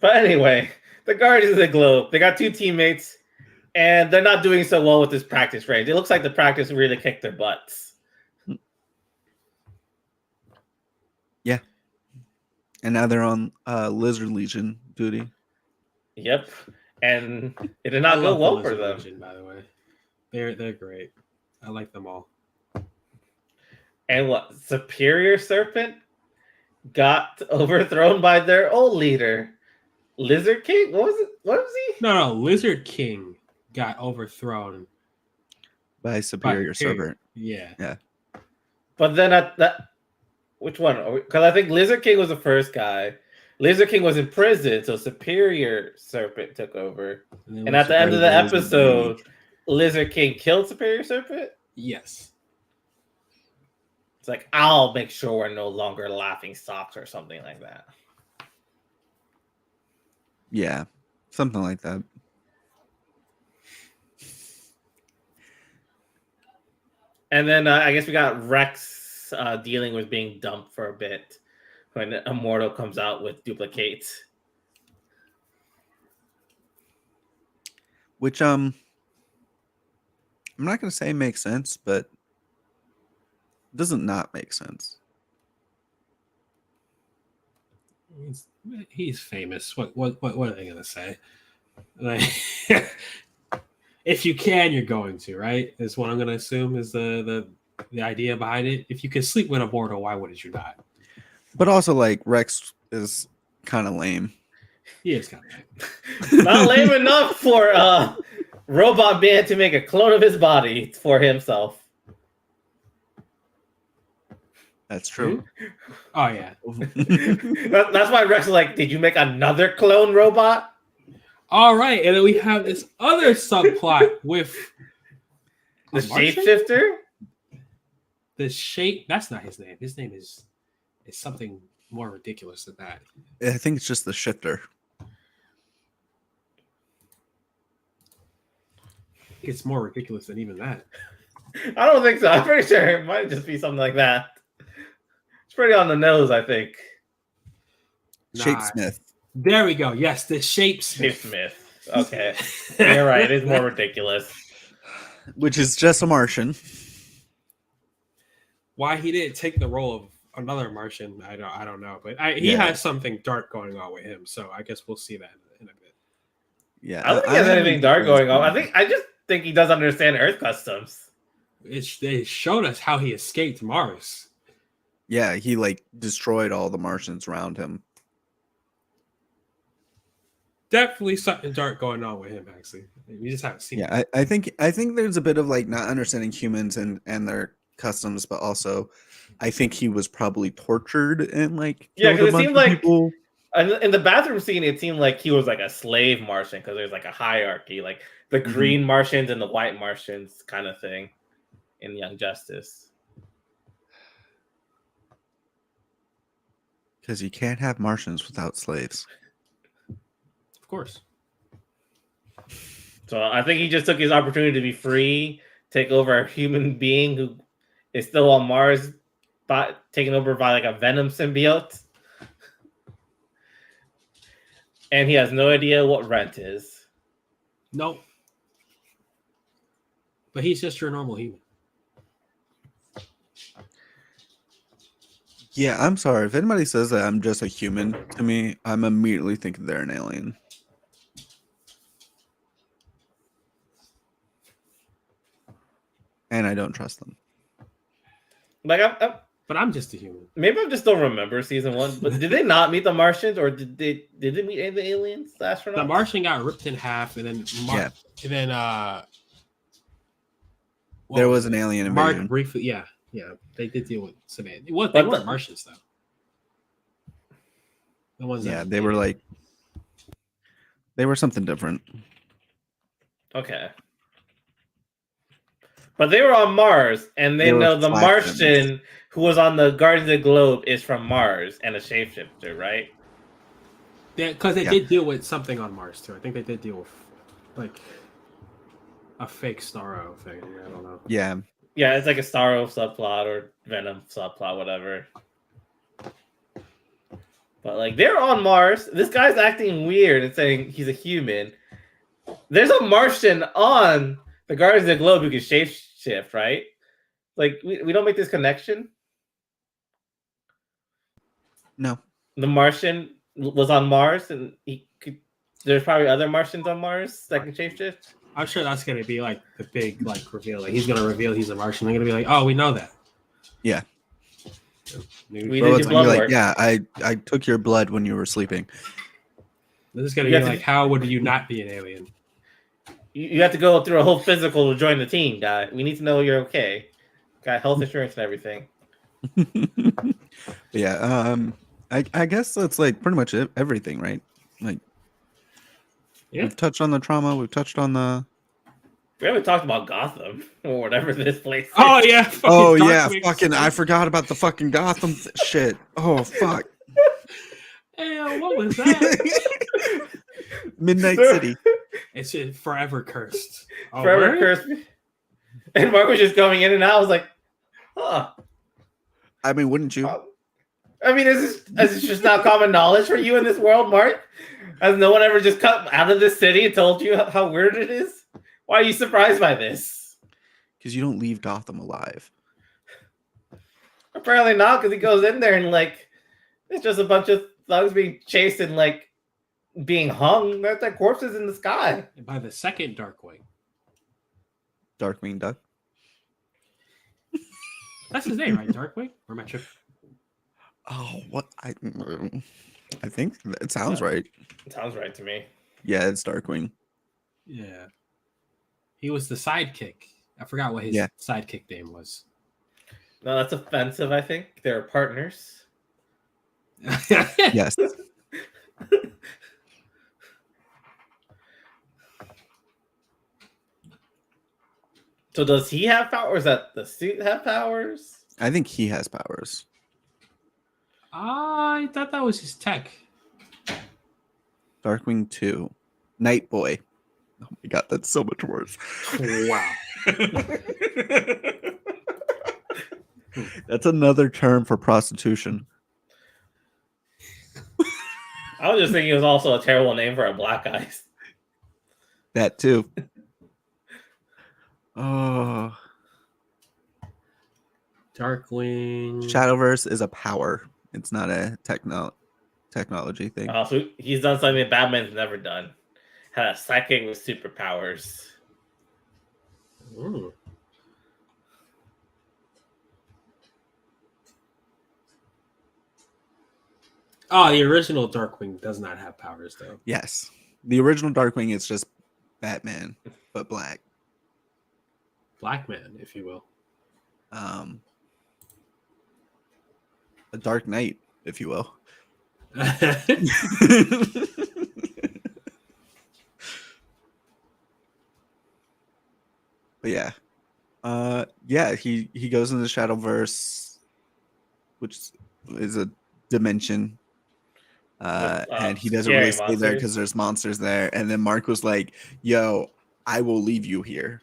But anyway, the Guardians of the Globe, they got two teammates, and they're not doing so well with this practice range. It looks like the practice really kicked their butts. Yeah. And now they're on Lizard Legion duty. Yep. And it did not go well for them. Legion, by the way. They're great. I like them all. And what? Superior Serpent got overthrown by their old leader. Lizard King? What was it? What was he? No. Lizard King got overthrown By Superior Serpent. Yeah. But then at that, which one? Because I think Lizard King was the first guy. Lizard King was in prison, so Superior Serpent took over. And at the end of the episode, Lizard King killed Superior Serpent? Yes. It's like, I'll make sure we're no longer laughing stocks or something like that. Yeah, something like that. And then I guess we got Rex dealing with being dumped for a bit when Immortal comes out with duplicates. Which I'm not going to say makes sense, but doesn't not make sense. He's famous. What are they gonna say? Like, if you can, you're going to, right? Is what I'm gonna assume is the idea behind it. If you can sleep with a mortal, why wouldn't you not? But also, like, Rex is kind of lame. He is kind of lame. Not lame enough for Robot Man to make a clone of his body for himself. That's true. Oh yeah. That's why Rex is like, did you make another clone robot? All right, and then we have this other subplot with the shapeshifter. The shape. That's not his name. His name is something more ridiculous than that. I think it's just the shifter. It's more ridiculous than even that. I don't think so. I'm pretty sure it might just be something like that. It's pretty on the nose, I think. Shapesmith. There we go. Yes, the Shapesmith. Shapesmith. Okay. You're right. It is more ridiculous. Which is just a Martian. Why he didn't take the role of another Martian, I don't know. But he has something dark going on with him, so I guess we'll see that in a bit. Yeah. I don't think he has anything dark going on. I just think he does understand Earth customs. They showed us how he escaped Mars. Yeah, he like destroyed all the Martians around him. Definitely something dark going on with him, actually. We just haven't seen it. Yeah, I think there's a bit of like not understanding humans and their customs, but also I think he was probably tortured and like Yeah, because it seemed like people. In the bathroom scene, it seemed like he was like a slave Martian because there's like a hierarchy, like the green Martians and the white Martians kind of thing in Young Justice. Because you can't have Martians without slaves. Of course. So I think he just took his opportunity to be free, take over a human being who is still on Mars, taken over by like a Venom symbiote. And he has no idea what rent is. Nope. But he's just your normal human. Yeah, I'm sorry. If anybody says that I'm just a human to me, I'm immediately thinking they're an alien. And I don't trust them. Like, but I'm just a human. Maybe I just don't remember season 1. But did they not meet the Martians, or did they meet any of the aliens, the astronauts? The Martian got ripped in half, and then there was an alien invasion. Mark briefly, yeah, they did deal with some. They weren't Martians though. The ones they were like, they were something different. Okay. But they were on Mars, and they know the Martian who was on the Guardians of the Globe is from Mars and a shapeshifter, right? Because they Yeah. did deal with something on Mars too. I think they did deal with like a fake Starro thing. I don't know. Yeah. Yeah, it's like a Starro subplot or Venom subplot, whatever. But like they're on Mars. This guy's acting weird and saying he's a human. There's a Martian on the Guardians of the Globe who can shapeshift, right? Like we don't make this connection. No. The Martian was on Mars, and there's probably other Martians on Mars that can shapeshift. I'm sure that's gonna be like the big like reveal. Like he's gonna reveal he's a Martian. They're gonna be like, oh, we know that. Yeah. We Bro, did it's your gonna be blood like, work. yeah, I took your blood when you were sleeping. This is gonna You be have to- like, how would you not be an alien? You have to go through a whole physical to join the team, guy. We need to know you're okay. Got health insurance and everything. Yeah. I guess that's like pretty much everything, right? Like, Yeah. we've touched on the trauma. We've touched on the. We haven't talked about Gotham or whatever this place is. Oh yeah. Oh yeah, Darkwing. fucking! I forgot about the fucking Gotham shit. Oh fuck. Hey, what was that? Midnight City. It's forever cursed. Oh, Forever word? cursed me. And Mark was just going in and out. I was like, huh. I mean, wouldn't you? I mean, is this just not common knowledge for you in this world, Mark? Has no one ever just come out of this city and told you how weird it is? Why are you surprised by this? Because you don't leave Gotham alive. Apparently not, because he goes in there and like it's just a bunch of thugs being chased and like being hung. That's like corpses in the sky. And by the second Darkwing. Darkwing Duck. That's his name, right? Darkwing? Or am I tripping? Oh, what? I think it sounds right. Sounds right to me. Yeah, it's Darkwing. Yeah. He was the sidekick. I forgot what his sidekick name was. No, that's offensive, I think. They're partners. Yes. So does he have powers? That the suit have powers? I think he has powers. I thought that was his tech. Darkwing 2. Night Boy. Oh my god, that's so much worse. Wow. That's another term for prostitution. I was just thinking it was also a terrible name for a black guy. That too. Oh. Darkwing. Shadowverse is a power. It's not a technology thing. So he's done something that Batman's never done. Had a psychic with superpowers. Ooh. Oh, the original Darkwing does not have powers, though. Yes. The original Darkwing is just Batman, but black. Black Man, if you will. A Dark Knight, if you will. But yeah. He goes into the Shadowverse, which is a dimension. And he doesn't really stay there because there's monsters there. And then Mark was like, yo, I will leave you here.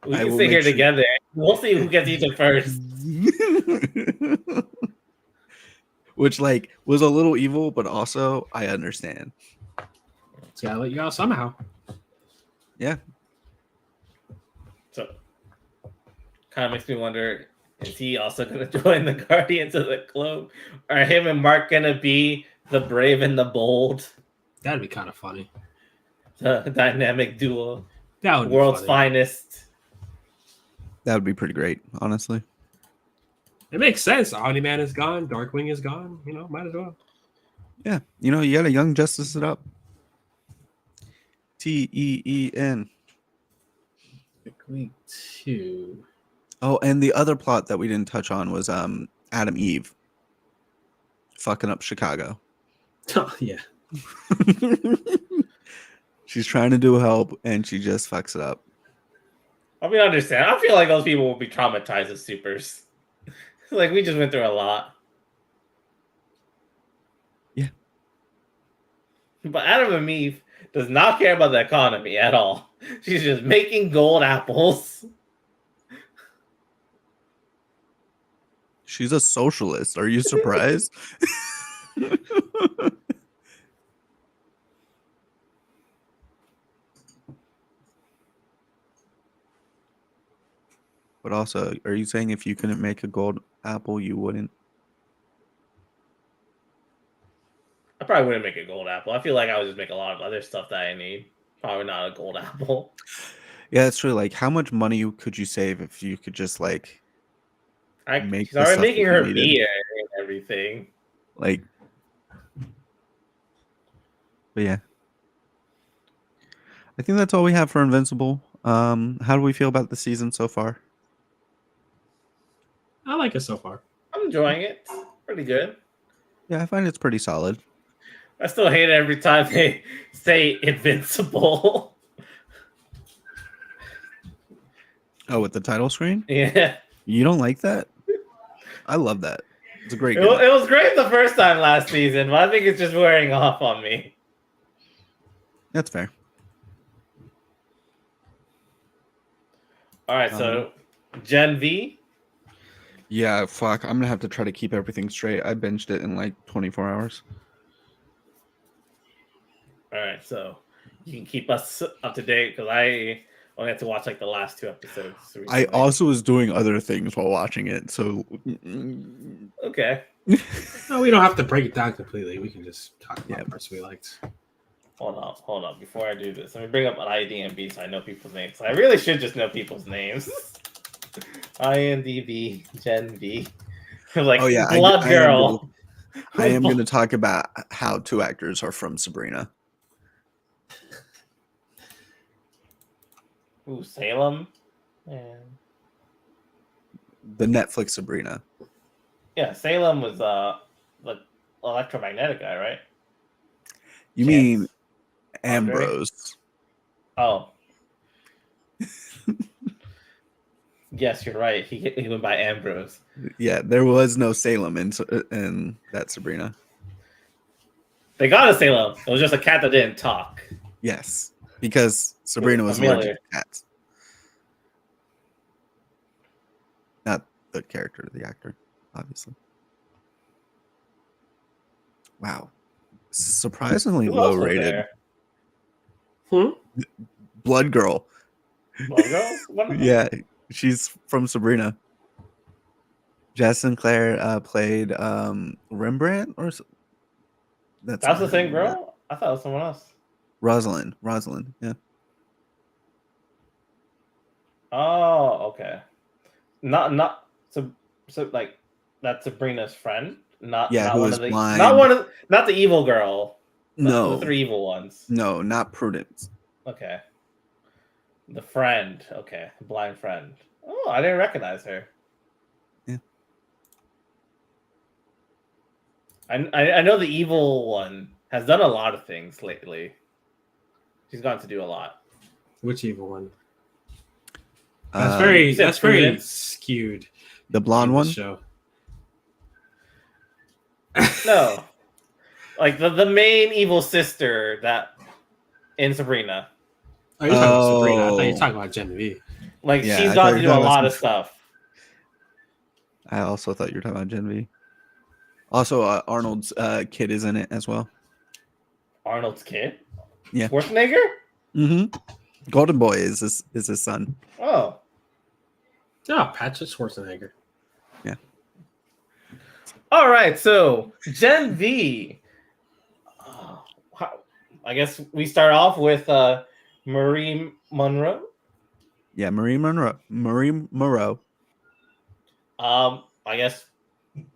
We can stay here together. We'll see who gets eaten first. Which like was a little evil, but also I understand. It's gotta let you out somehow. Yeah. So kind of makes me wonder, is he also going to join the Guardians of the Globe? Are him and Mark going to be the brave and the bold? That'd be kind of funny. The dynamic duo. That would be World's funny. finest. That would be pretty great, honestly. It makes sense. Omni-Man is gone. Darkwing is gone. You know, might as well. Yeah. You know, you got to Young Justice it up. T-E-E-N. Week 2. Oh, and the other plot that we didn't touch on was Adam Eve fucking up Chicago. Oh, yeah. She's trying to do help, and she just fucks it up. I mean, I understand. I feel like those people will be traumatized as supers. Like, we just went through a lot. Yeah. But Adam and Eve does not care about the economy at all. She's just making gold apples. She's a socialist. Are you surprised? But also, are you saying if you couldn't make a gold apple, you wouldn't? I probably wouldn't make a gold apple. I feel like I would just make a lot of other stuff that I need. Probably not a gold apple. Yeah, that's true. Like, how much money could you save if you could just like make She's the already stuff making that you her needed? beer and everything. Like, but yeah, I think that's all we have for Invincible. How do we feel about the season so far? I like it so far. I'm enjoying it. Pretty good. Yeah, I find it's pretty solid. I still hate it every time they say invincible. Oh, with the title screen? Yeah. You don't like that? I love that. It's a great It gimmick. was great the first time last season, but I think it's just wearing off on me. That's fair. All right, so Gen V. Yeah, fuck. I'm gonna have to try to keep everything straight. I binged it in like 24 hours. All right, so you can keep us up to date because I only had to watch like the last 2 episodes. I recently. also was doing other things while watching it, so Okay. No, we don't have to break it down completely. We can just talk about Yeah. parts we liked. Hold on. Before I do this, let me bring up an IMDb so I know people's names. I really should just know people's names. IMDb Gen V. Like, oh yeah, Blood Girl. I am going to talk about how 2 actors are from Sabrina. Ooh, Salem. And The Netflix Sabrina. yeah, Salem was the electromagnetic guy, right? You Chance mean Andre? Ambrose? Oh. Yes, you're right. He went by Ambrose. Yeah, there was no Salem in that Sabrina. They got a Salem. It was just a cat that didn't talk. Yes, because Sabrina was Familiar. allergic to cats. Not the character, the actor, obviously. Wow. Surprisingly Who low else was rated. there? Blood Girl. Blood Girl? What? Yeah, she's from Sabrina. Jess Sinclair played Rembrandt or That's not the her same name, yeah. girl? I thought it was someone else. Rosalind, yeah. Oh, okay. Not so like that's Sabrina's friend. Not Who one is of the blind. not the evil girl. No. The 3 evil ones. No, not Prudence. Okay. The friend. Okay. Blind friend. Oh, I didn't recognize her. Yeah. I know the evil one has done a lot of things lately. She's gone to do a lot. Which evil one? Uh, That's very Prudence? skewed. the blonde in one? this show. No. Like the main evil sister that in Sabrina. Oh, you're talking about Sabrina. I thought you Oh. were talking about Genevieve. Like Yeah, she's I gone thought to you do were a talking about lot of some- stuff. I also thought you were talking about Gen V. Also, Arnold's kid is in it as well. Arnold's kid? Yeah. Schwarzenegger? Mm-hmm. Golden Boy is his son. Oh. Oh, Patrick Schwarzenegger. Yeah. All right, so Gen V. I guess we start off with Marie Monroe. Yeah, Marie Moreau. I guess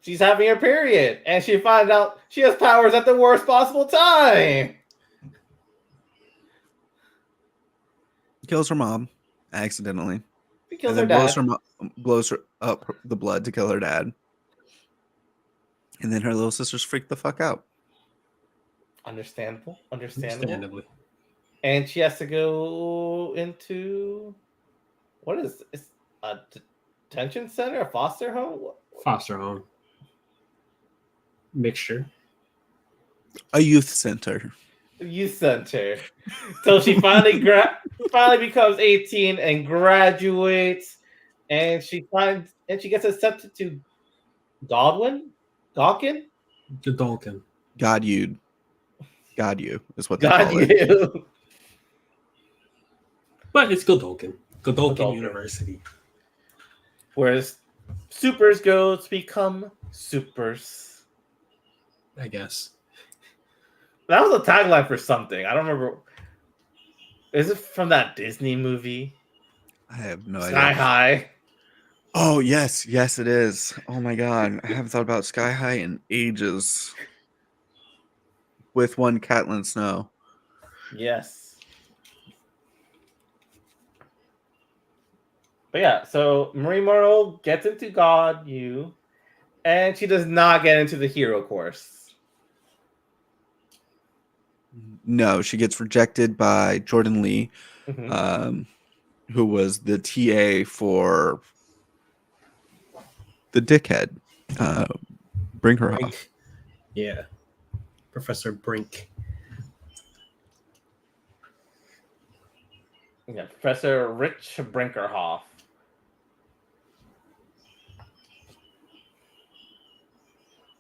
she's having her period, and she finds out she has powers at the worst possible time. Kills her mom accidentally. She kills and her then dad. blows her up the blood to kill her dad. And then her little sisters freak the fuck out. Understandable. Understandably. And she has to go into what is this? A detention center, a foster home? Foster home. Mixture. A youth center. youth center. So she finally becomes 18 and graduates, and she gets accepted to Gawkin. The Dolkin. God you is what they God call it. you. But it's Godolkin. Godolkin Godolkin. University. Whereas supers go to become supers. I guess. That was a tagline for something. I don't remember. Is it from that Disney movie? I have no Sky idea. High. Oh yes, it is. Oh my god, I haven't thought about Sky High in ages. With one Catelyn Snow. Yes. But yeah, so Marie Monroe gets into God U, and she does not get into the hero course. No, she gets rejected by Jordan Lee, Mhm. who was the TA for the dickhead. Bring her Brink. off. Yeah. Professor Brink. Yeah, Professor Rich Brinkerhoff.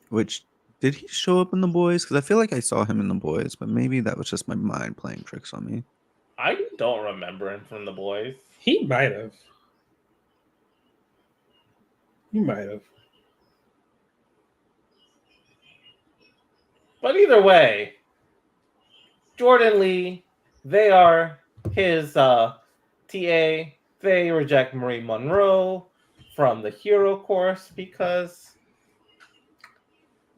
Which, did he show up in The Boys? Because I feel like I saw him in The Boys, but maybe that was just my mind playing tricks on me. I don't remember him from The Boys. He might have. He might have. But either way, Jordan Lee, they are his TA. They reject Marie Monroe from the hero course because,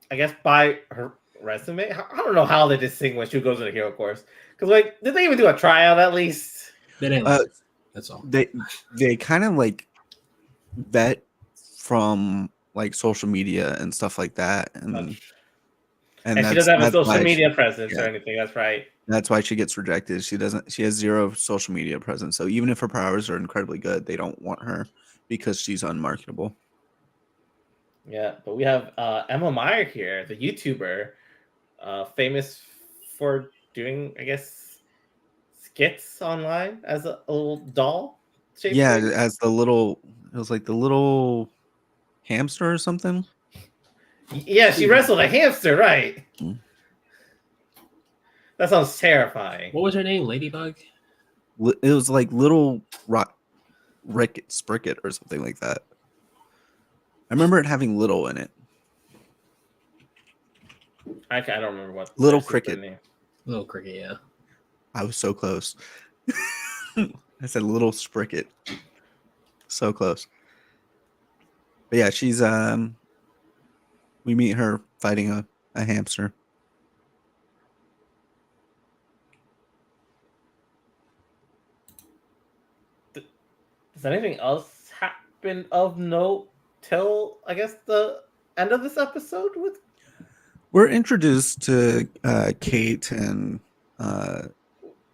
I guess, by her resume, I don't know how they distinguish who goes to the hero course. Because, like, did they even do a tryout at least? They didn't. That's all. They kind of like vet from like social media and stuff like that, and she doesn't have a social why media presence or anything. That's right. That's why she gets rejected. She has zero social media presence. So even if her powers are incredibly good, they don't want her because she's unmarketable. Yeah, but we have Emma Meyer here, the YouTuber, famous for doing, I guess, skits online as a little doll. Yeah, thing. as it was like the little hamster or something. Yeah, she wrestled a hamster, right? Mm. That sounds terrifying. What was her name? Ladybug? It was like little Ricket Spricket or something like that. I remember it having little in it. I don't remember what. Little Cricket. Name. Little Cricket, yeah. I was so close. I said little Spricket. So close. But yeah, she's we meet her fighting a hamster. Does anything else happen of note till, I guess, the end of this episode? We're introduced to Kate and I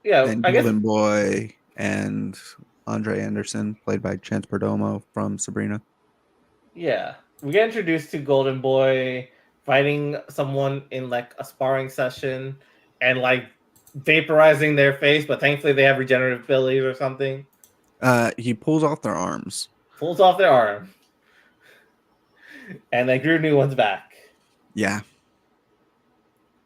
Golden guess Boy and Andre Anderson, played by Chance Perdomo from Sabrina. Yeah, we get introduced to Golden Boy fighting someone in like a sparring session and like vaporizing their face, but thankfully they have regenerative abilities or something. He pulls off their arms. Pulls off their arm. And they grew new ones back. Yeah.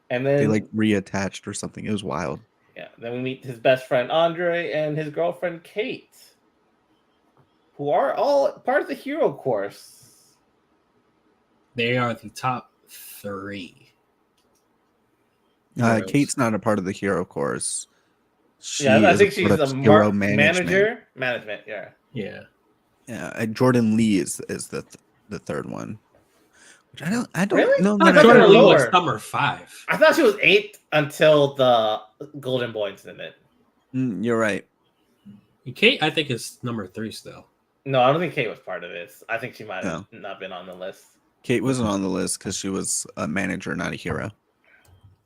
And then They like reattached or something. It was wild. Yeah. Then we meet his best friend Andre and his girlfriend Kate, who are all part of the hero course. They are the top 3. Kate's not a part of the hero course. I think she's a hero manager. Management, yeah. Yeah. Yeah, Jordan Lee is the third one. Which I don't Really? know. I thought Jordan Lee was lower. number 5. I thought she was 8th until the Golden Boy incident. You're right. Kate, I think, is number 3 still. No, I don't think Kate was part of this. I think she might have not been on the list. Kate wasn't on the list because she was a manager, not a hero.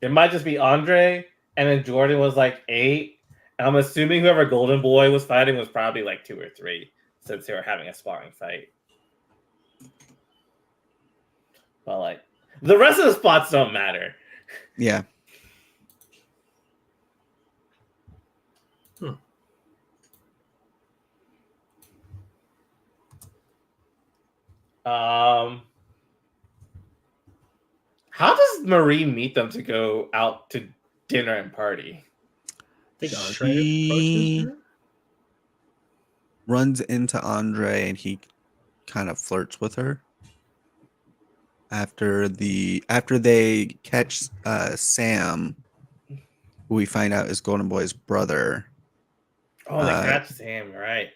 It might just be Andre, and then Jordan was like 8. And I'm assuming whoever Golden Boy was fighting was probably like 2 or 3, since they were having a sparring fight. But like the rest of the spots don't matter. Yeah. How does Marie meet them to go out to dinner and party? I think Andre approaches She her. runs into Andre and he kind of flirts with her. After they catch Sam, who we find out is Golden Boy's brother, Oh, they catch Sam, right?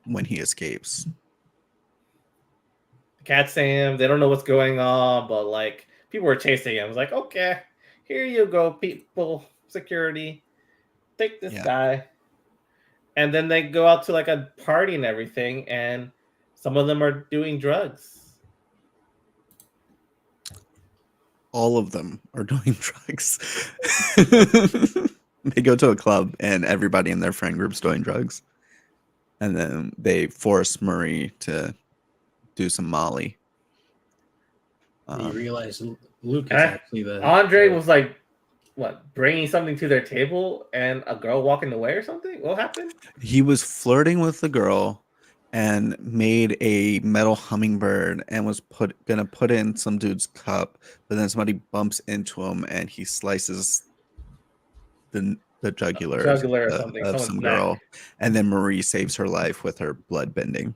when he escapes. Catch Sam. They don't know what's going on, but like people were chasing him. It's like, okay, here you go, people, security, take this Yeah. guy. And then they go out to like a party and everything, and some of them are doing drugs. All of them are doing drugs. They go to a club and everybody in their friend group's doing drugs. And then they force Marie to do some Molly. You realize Luke is Eh, actually the Andre was like, what, bringing something to their table and a girl walking away or something? What happened? He was flirting with the girl and made a metal hummingbird and was gonna put it in some dude's cup, but then somebody bumps into him and he slices the jugular Jugular or something, of someone's some neck. girl, and then Marie saves her life with her blood bending.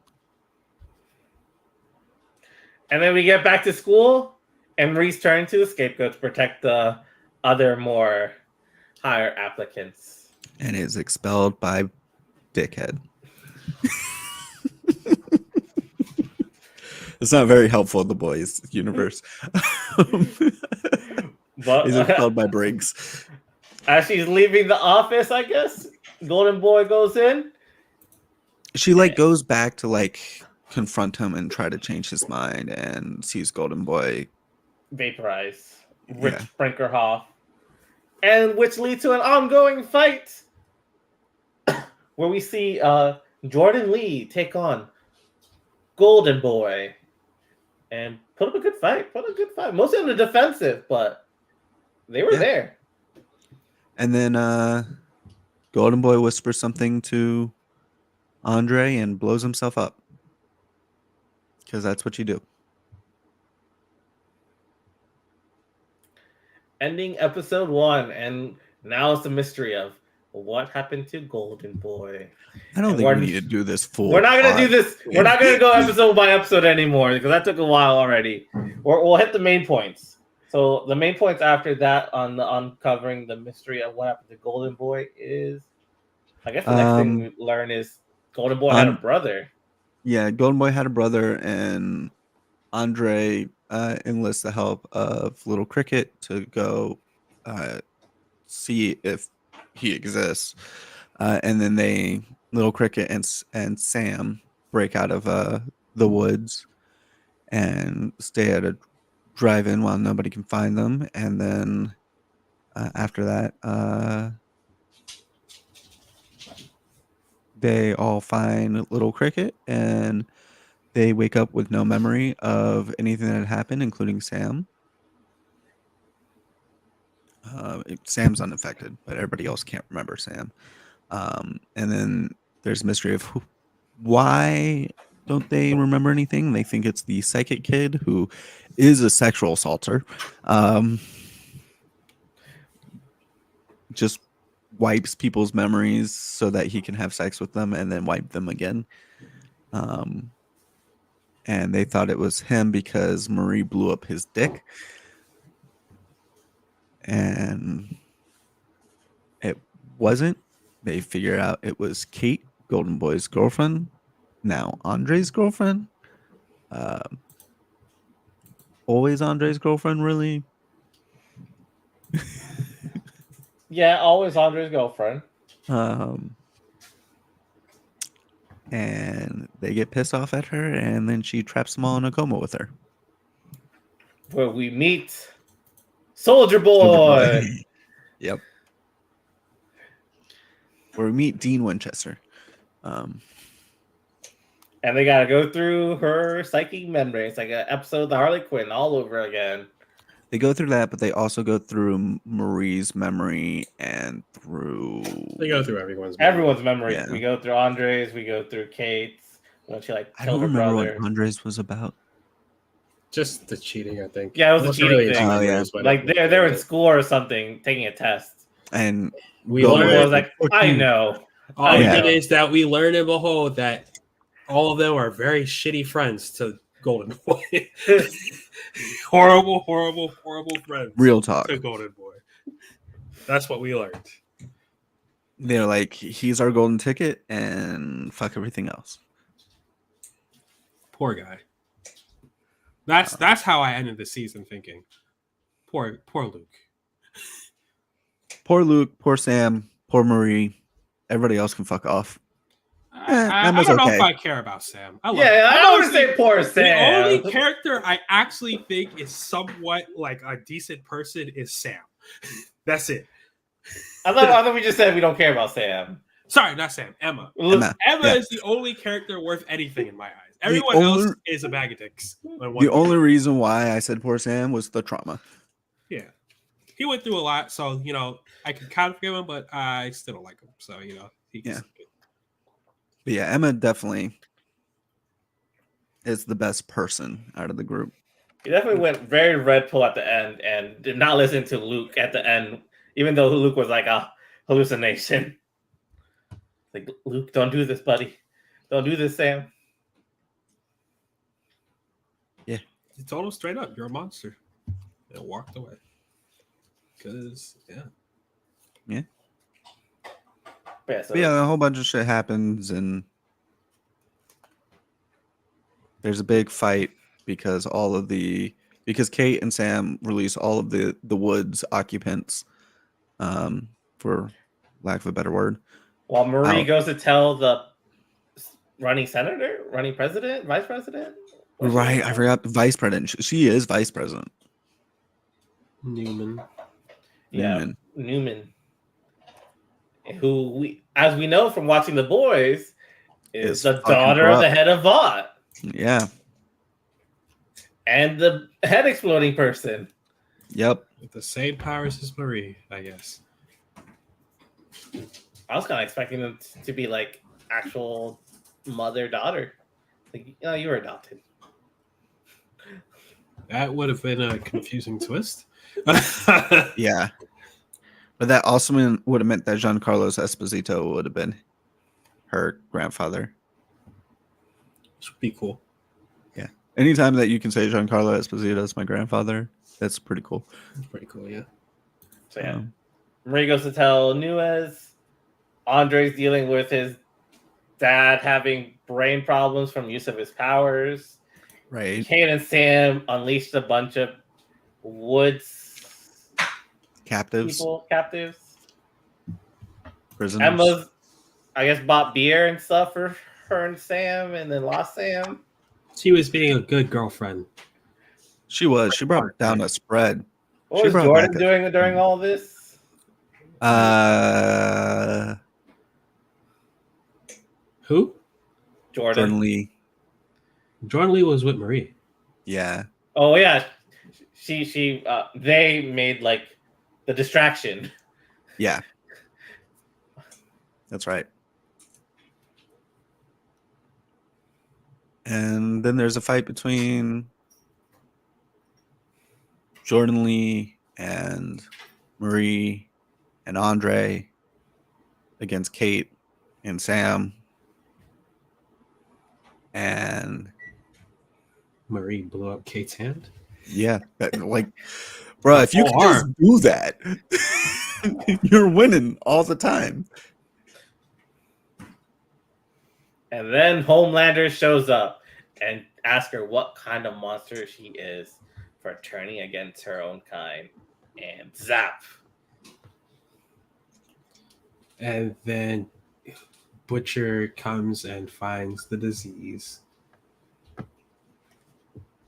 And then we get back to school, and Marie's turning to the scapegoat to protect the other more higher applicants. And is expelled by Dickhead. It's not very helpful in the boys' universe. But He's expelled by Briggs. as she's leaving the office, I guess, Golden Boy goes in. She like goes back to like confront him and try to change his mind, and sees Golden Boy Vaporize Rich Yeah. Brinkerhoff, and which leads to an ongoing fight where we see Jordan Lee take on Golden Boy and put up a good fight. Mostly on the defensive, but they were there. And then Golden Boy whispers something to Andre and blows himself up. Because that's what you do. Ending episode 1, and now it's the mystery of what happened to Golden Boy. I don't And think we need to do this full. We're not gonna plot. do this. We're not gonna go episode by episode anymore because that took a while already. We'll hit the main points. So the main points after that on the uncovering the mystery of what happened to Golden Boy is, I guess the next thing we learn is Golden Boy had a brother. Yeah, Golden Boy had a brother, and Andre enlists the help of Little Cricket to go see if he exists. And then Little Cricket and Sam break out of the woods and stay at a drive-in while nobody can find them. And then after that, they all find Little Cricket, and they wake up with no memory of anything that had happened, including Sam. Sam's unaffected, but everybody else can't remember Sam. And then there's a mystery of why don't they remember anything? They think it's the psychic kid who is a sexual assaulter. Just wipes people's memories so that he can have sex with them and then wipe them again. And they thought it was him because Marie blew up his dick. And it wasn't. They figure out it was Kate, Golden Boy's girlfriend, now Andre's girlfriend. Always Andre's girlfriend, really? Yeah, always Andre's girlfriend. And they get pissed off at her, and then she traps them all in a coma with her. Where we meet Soldier Boy. Yep. Where we meet Dean Winchester. And they gotta go through her psychic memory. It's like an episode of the Harley Quinn all over again. They go through that, but they also go through Marie's memory and through... They go through everyone's memory. Yeah. We go through Andre's, we go through Kate's. When she I don't remember what Andres was about. Just the cheating, I think. Yeah, it was a wasn't cheating really thing. his Oh, yeah. memories, but Like it- they're in school or something taking a test. And We Golden learned- Boy was like, "Fuck I you." know. all I of Yeah. it know. is that we learn and behold that all of them are very shitty friends to Golden Boy. horrible, horrible, horrible friends Real talk. to Golden Boy. That's what we learned. They're like, he's our golden ticket, and fuck everything else. Poor guy. That's how I ended the season thinking. Poor Luke. Poor Luke, poor Sam, poor Marie. Everybody else can fuck off. I Emma's don't know okay. if I care about Sam. I love Yeah, him. I would honestly- say poor The Sam. only character I actually think is somewhat like a decent person is Sam. That's it. I thought we just said we don't care about Sam. Sorry, not Sam. Emma. Emma. Emma Yeah. is the only character worth anything in my eyes. The Everyone only- else is a bag of dicks. The only reason why I said poor Sam was the trauma. Yeah. He went through a lot, so, I can kind of forgive him, but I still don't like him. So, he Yeah. gets But yeah, Emma definitely is the best person out of the group. He definitely went very red pill at the end and did not listen to Luke at the end, even though Luke was like a hallucination. Like, Luke, don't do this, buddy. Don't do this, Sam. He told him straight up, you're a monster. And walked away. Because, Yeah, so But yeah, a whole bunch of shit happens, and there's a big fight because Kate and Sam release all of the Woods occupants, for lack of a better word. while Marie Out. goes to tell the running president, vice president. What's she Right, name? I forgot vice president. She is vice president. Newman. Yeah, Newman. Who as we know from watching The Boys, is Is the fucking daughter of the corrupt. head of Vought Yeah. and the head exploding person. Yep. With the same powers as Marie, I guess. I was kind of expecting them to be like actual mother-daughter. Like, you were adopted. That would have been a confusing twist. Yeah. But that also would have meant that Giancarlo Esposito would have been her grandfather. Which would be cool. Yeah. Anytime that you can say Giancarlo Esposito is my grandfather, that's pretty cool. That's pretty cool, yeah. So yeah, Marie goes to tell Nuez. Andre's dealing with his dad having brain problems from use of his powers. Right. Kate and Sam unleashed a bunch of Woods Captives. captives. Prisoners. Emma's, I guess, bought beer and stuff for her and Sam, and then lost Sam. She was being a good girlfriend. She was. She brought down a spread. What She was brought Jordan back doing during all this? Who? Jordan. Lee. Jordan Lee was with Marie. Yeah. Oh yeah, they made like the distraction. Yeah. That's right. And then there's a fight between Jordan Lee and Marie and Andre against Kate and Sam. And Marie blew up Kate's hand. yeah, like, bro, if you Oh, could just do that, you're winning all the time. And then Homelander shows up and asks her what kind of monster she is for turning against her own kind. And zap. And then Butcher comes and finds the disease.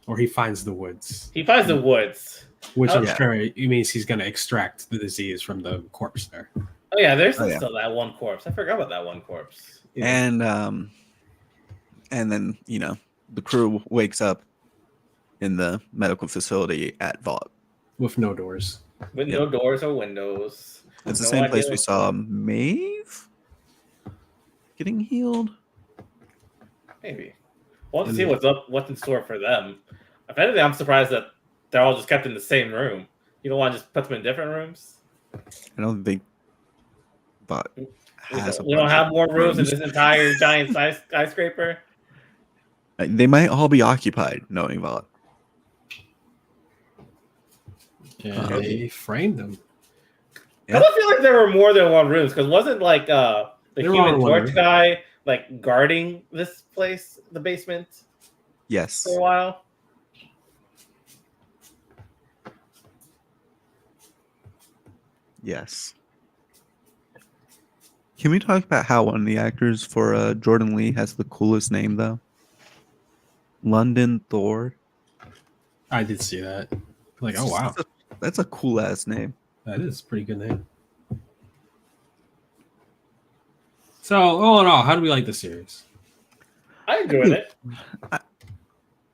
Or he finds the woods. He finds the woods. Which Oh, I'm yeah. sure it means he's going to extract the disease from the corpse there. Oh yeah, there's Oh, yeah. still that one corpse. I forgot about that one corpse. And then, the crew wakes up in the medical facility at Vought. With no doors. With Yep. no doors or windows. It's the No same idea place we what- saw Maeve getting healed. Maybe. I want to see what's in store for them. If anything, I'm surprised that they're all just kept in the same room. You don't want to just put them in different rooms? I don't think Vought has a We don't bunch have of more rooms in rooms. this entire giant skyscraper? They might all be occupied, knowing Vought. Yeah, they framed them. I don't feel like there were more than one rooms, because wasn't like the They were all in Human one Torch room. guy like guarding this place, the basement, Yes. for a while? Yes. Can we talk about how one of the actors for Jordan Lee has the coolest name, though? London Thor. I did see that. Like, oh wow, That's a cool ass name. that is a pretty good name. So, all in all, how do we like the series? I enjoyed it.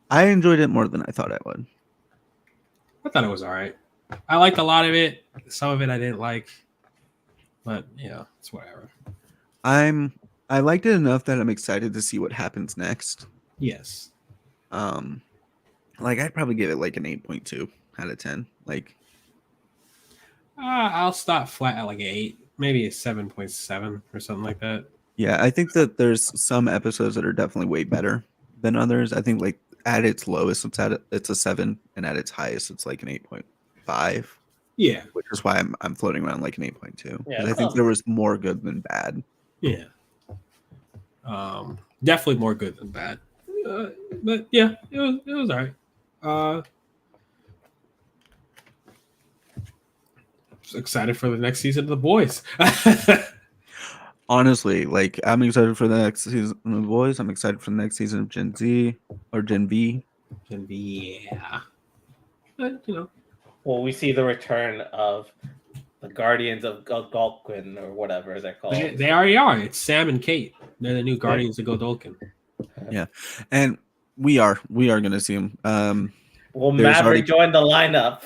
I enjoyed it more than I thought I would. I thought it was all right. I liked a lot of it. Some of it I didn't like, but yeah, it's whatever. I liked it enough that I'm excited to see what happens next. Yes. Like I'd probably give it like an 8.2 out of 10. Like, I'll stop flat at like an 8, maybe a 7.7 or something like that. yeah, I think that there's some episodes that are definitely way better than others. I think like at its lowest, it's a 7, and at its highest, it's like an 8.5. Yeah. Which is why I'm floating around like an 8.2. Yeah, I think there was more good than bad. Yeah. Definitely more good than bad. But yeah, it was all right. Excited for the next season of The Boys. Honestly, like I'm excited for the next season of The Boys. I'm excited for the next season of Gen Z or Gen V. Gen V, yeah. But you know, Well, we see the return of the Guardians of Godolphin, or whatever they're called. they already are. It's Sam and Kate. They're the new Guardians of Godolphin. Yeah, and we are gonna see them. Will there's Maverick join the lineup?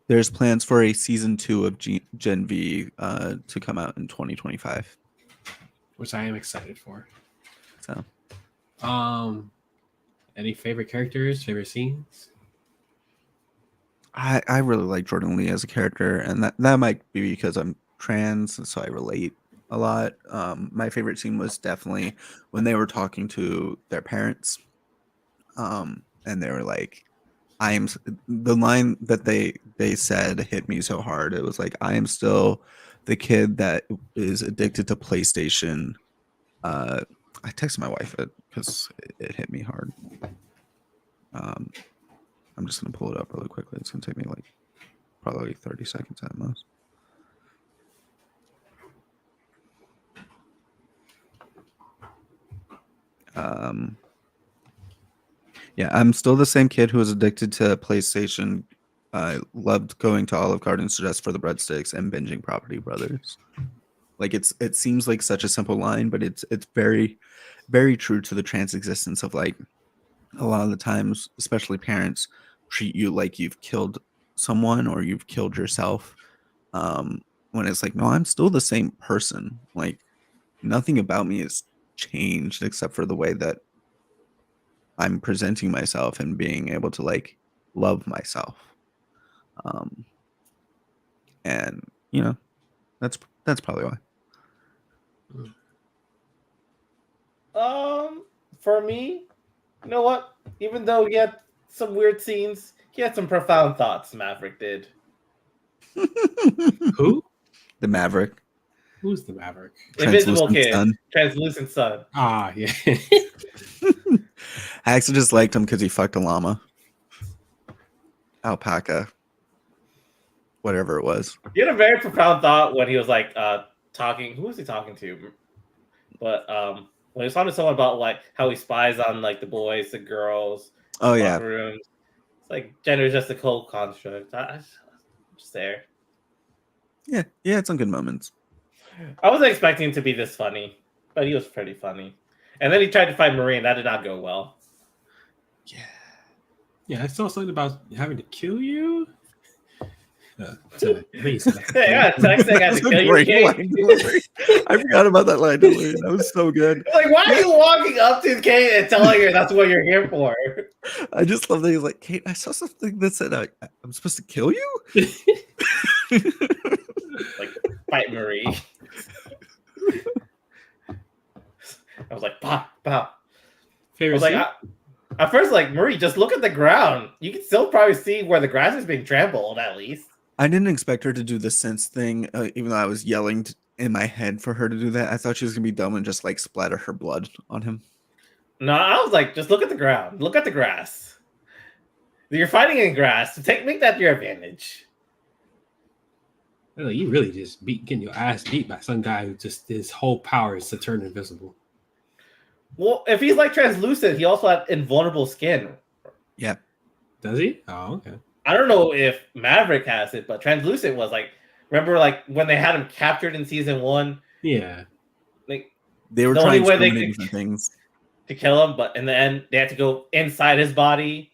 There's plans for a season 2 of Gen V to come out in 2025, which I am excited for. So, any favorite characters, favorite scenes? I really like Jordan Lee as a character, and that might be because I'm trans, so I relate a lot. My favorite scene was definitely when they were talking to their parents, and they were like, the line that they said hit me so hard. It was like, I am still the kid that is addicted to PlayStation. I texted my wife because it hit me hard. I'm just gonna pull it up really quickly. It's gonna take me like probably 30 seconds at most. Yeah, I'm still the same kid who was addicted to PlayStation. I loved going to Olive Garden just for the breadsticks and binging Property Brothers. Like it seems like such a simple line, but it's very, very true to the trans existence of like a lot of the times, especially parents treat you like you've killed someone or you've killed yourself. When it's like, no, I'm still the same person. Like nothing about me has changed except for the way that I'm presenting myself and being able to like love myself. And you know, that's probably why. For me, you know what? Even though he had some weird scenes, he had some profound thoughts. Maverick did. Who? The Maverick. Who's the Maverick? Invisible Translucent Kid. Sun. Translucent Sun. Ah, yeah. I actually just liked him because he fucked a llama. Alpaca. Whatever it was. He had a very profound thought when he was like talking. Who was he talking to? But when he was talking to someone about like how he spies on like the boys, the girls, Oh yeah. rooms. It's like gender is just a cold construct. I'm just there. Yeah, it's some good moments. I wasn't expecting him to be this funny, but he was pretty funny. And then he tried to fight Marie, and that did not go well. Yeah, I saw something about having to kill you. I think he said that. Yeah, text saying I had That's to a kill you, great Kate. line delivery. I forgot about that line delivery. That was so good. Like, why are you walking up to Kate and telling her that's what you're here for? I just love that he's like, Kate, I saw something that said I'm supposed to kill you. Like, fight Marie. I was like, pow, pow. I Favorite was like, scene? at first, like, Marie, just look at the ground. You can still probably see where the grass is being trampled, at least. I didn't expect her to do the sense thing, even though I was yelling in my head for her to do that. I thought she was gonna be dumb and just like splatter her blood on him. No, I was like, just look at the ground. Look at the grass. You're fighting in grass. Make that your advantage. You really just getting your ass beat by some guy who just his whole power is to turn invisible. Well, if he's like translucent, he also had invulnerable skin. Yeah. Does he? Oh, okay. I don't know if Maverick has it, but translucent was like, remember like when they had him captured in season 1? Yeah. Like They were the only trying way so they many could different things. to kill him, but in the end they had to go inside his body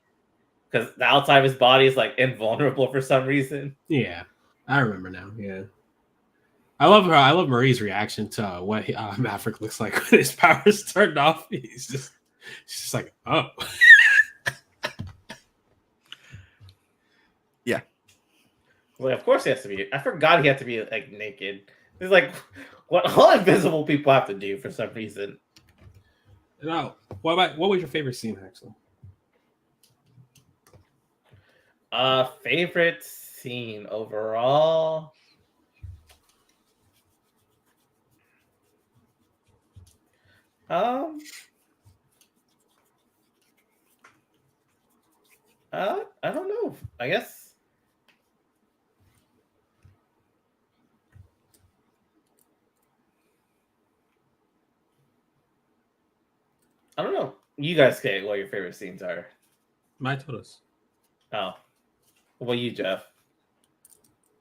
because the outside of his body is like invulnerable for some reason. Yeah. I remember now. Yeah. I love her. I love Marie's reaction to what Maverick looks like when his powers turned off. She's just like, oh. Yeah. Like, of course he has to be. I forgot he had to be like naked. It's like what all invisible people have to do for some reason. No. What was your favorite scene, Axel? Favorite scene overall. I don't know. I guess I don't know. You guys say what your favorite scenes are. My totos. Oh, what about you, Jeff?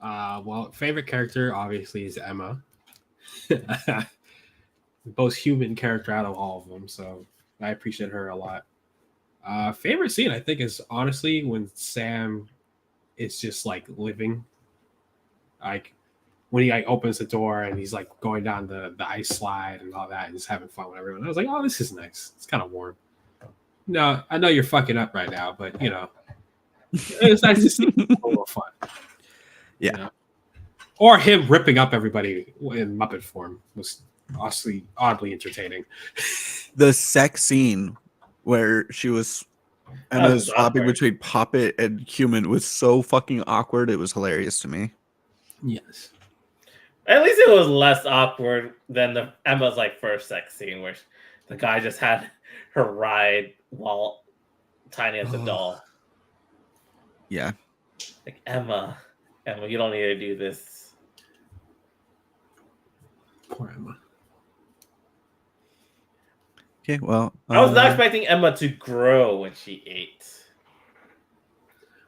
Well, favorite character obviously is Emma. Most human character out of all of them, so I appreciate her a lot. Favorite scene, I think, is honestly when Sam is just like living, like when he like opens the door and he's like going down the ice slide and all that, and just having fun with everyone. I was like, oh, this is nice. It's kind of warm. No, I know you're fucking up right now, but you know, it's nice to see a little fun. Yeah. You know? Or him ripping up everybody in Muppet form was oddly entertaining. The sex scene where she was Emma was swapping awkward. between puppet and human was so fucking awkward. It was hilarious to me. Yes. At least it was less awkward than the Emma's like first sex scene where the guy just had her ride while tiny as a doll. Yeah. Like Emma, you don't need to do this. Poor Emma. Okay, well, I was not expecting Emma to grow when she ate.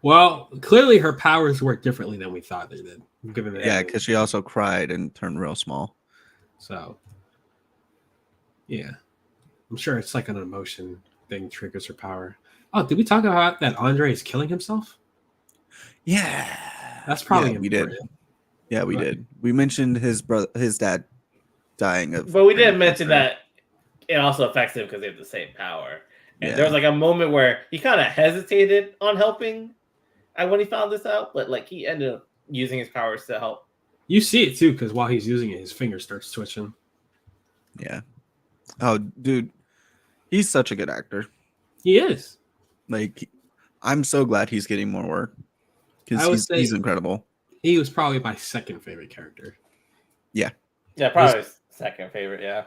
Well, clearly her powers work differently than we thought they did. Given that, yeah, because she also cried and turned real small. So, yeah, I'm sure it's like an emotion thing triggers her power. Oh, did we talk about that Andre is killing himself? Yeah, That's probably we did. important. Yeah, we did. We mentioned his dad dying of. But we didn't mention that it also affects him because they have the same power. And there was like a moment where he kind of hesitated on helping when he found this out, but like he ended up using his powers to help. You see it too, because while he's using it, his finger starts twitching. Yeah. Oh, dude, he's such a good actor. He is. Like, I'm so glad he's getting more work because he's incredible. He was probably my second favorite character. Yeah. Yeah, probably his second favorite. Yeah.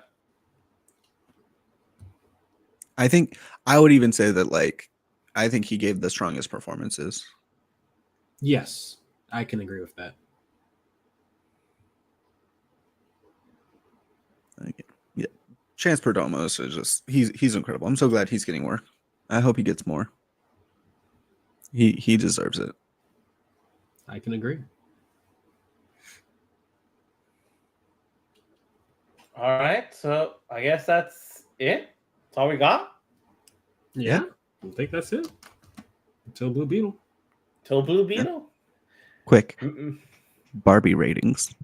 I think I would even say that, like, I think he gave the strongest performances. Yes, I can agree with that. Yeah, Chance Perdomo is just he's incredible. I'm so glad he's getting work. I hope he gets more. He deserves it. I can agree. All right, so I guess that's it. That's all we got. Yeah, I think that's it. Until Blue Beetle. Till Blue Beetle. Quick. Mm-mm. Barbie ratings.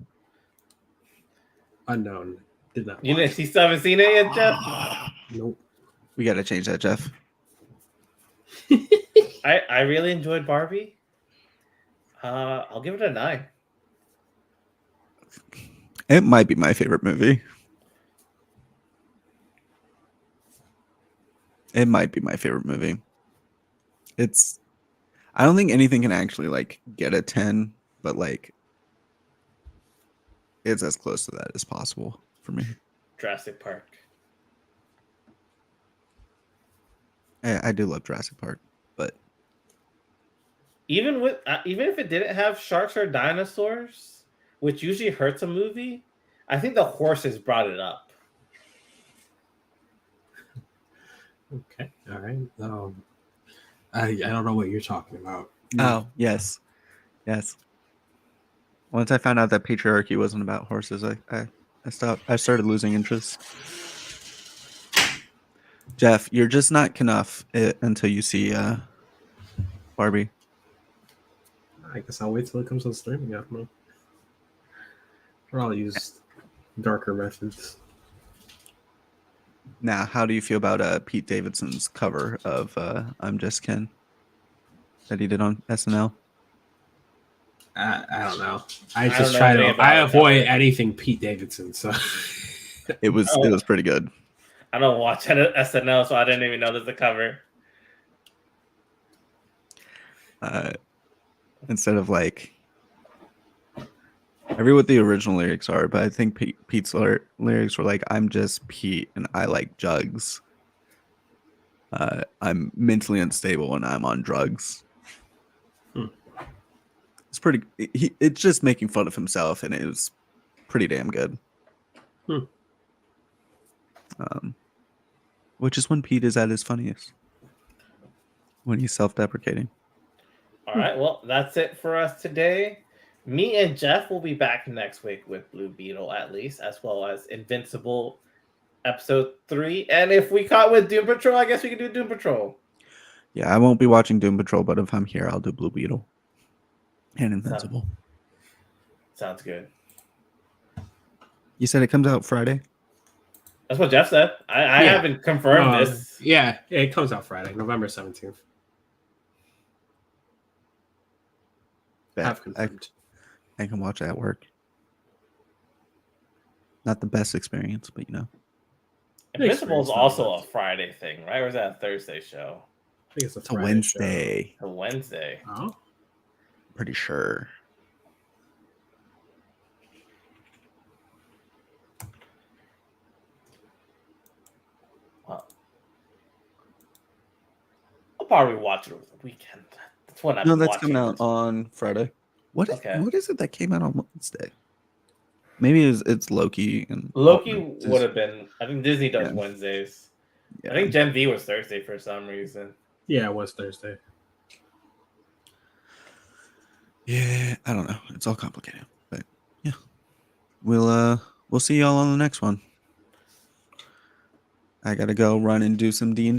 Unknown. Did not. You Watch. still haven't seen it yet, Jeff? Nope. We got to change that, Jeff. I really enjoyed Barbie. I'll give it a 9. It might be my favorite movie. It might be my favorite movie. I don't think anything can actually like get a 10, but like it's as close to that as possible for me. Jurassic Park. I do love Jurassic Park, but Even if it didn't have sharks or dinosaurs, which usually hurts a movie, I think the horses brought it up. Okay. All right. I don't know what you're talking about. oh yes. Once I found out that patriarchy wasn't about horses, I stopped. I started losing interest. Jeff, you're just not enough until you see Barbie. I guess I'll wait till it comes on streaming. I don't know. Or I'll use darker methods. Now, how do you feel about Pete Davidson's cover of "I'm Just Ken" that he did on SNL? I don't know. I just don't try know to. anything I about avoid it. anything Pete Davidson. So It was pretty good. I don't watch SNL, so I didn't even know there's a cover. Instead of like, I read what the original lyrics are, but I think Pete's lyrics were like, "I'm just Pete and I like jugs. I'm mentally unstable and I'm on drugs." It's pretty. It's just making fun of himself, and it was pretty damn good. Which is when Pete is at his funniest, when he's self-deprecating. All right, well, that's it for us today. Me and Jeff will be back next week with Blue Beetle, at least, as well as Invincible episode 3. And if we caught with Doom Patrol, I guess we can do Doom Patrol. Yeah, I won't be watching Doom Patrol, but if I'm here, I'll do Blue Beetle and Invincible. Sounds good. You said it comes out Friday? That's what Jeff said. I haven't confirmed this. Yeah, it comes out Friday, November 17th. Have confirmed. I can watch it at work. Not the best experience, but you know. Invincible is also a Friday thing, right? Or is that a Thursday show? I think it's a It's a Wednesday. A Wednesday. Oh, Pretty sure. Well, I'll probably watch it over the weekend. That's when I'm No, that's watching coming out it. on Friday. What is Okay. what is it that came out on Wednesday? Maybe it's Loki and Loki would have been. I think Disney does Yeah. Wednesdays. Yeah. I think Gen V was Thursday for some reason. yeah, it was Thursday. Yeah, I don't know. It's all complicated, but yeah, we'll see y'all on the next one. I gotta go run and do some D&D.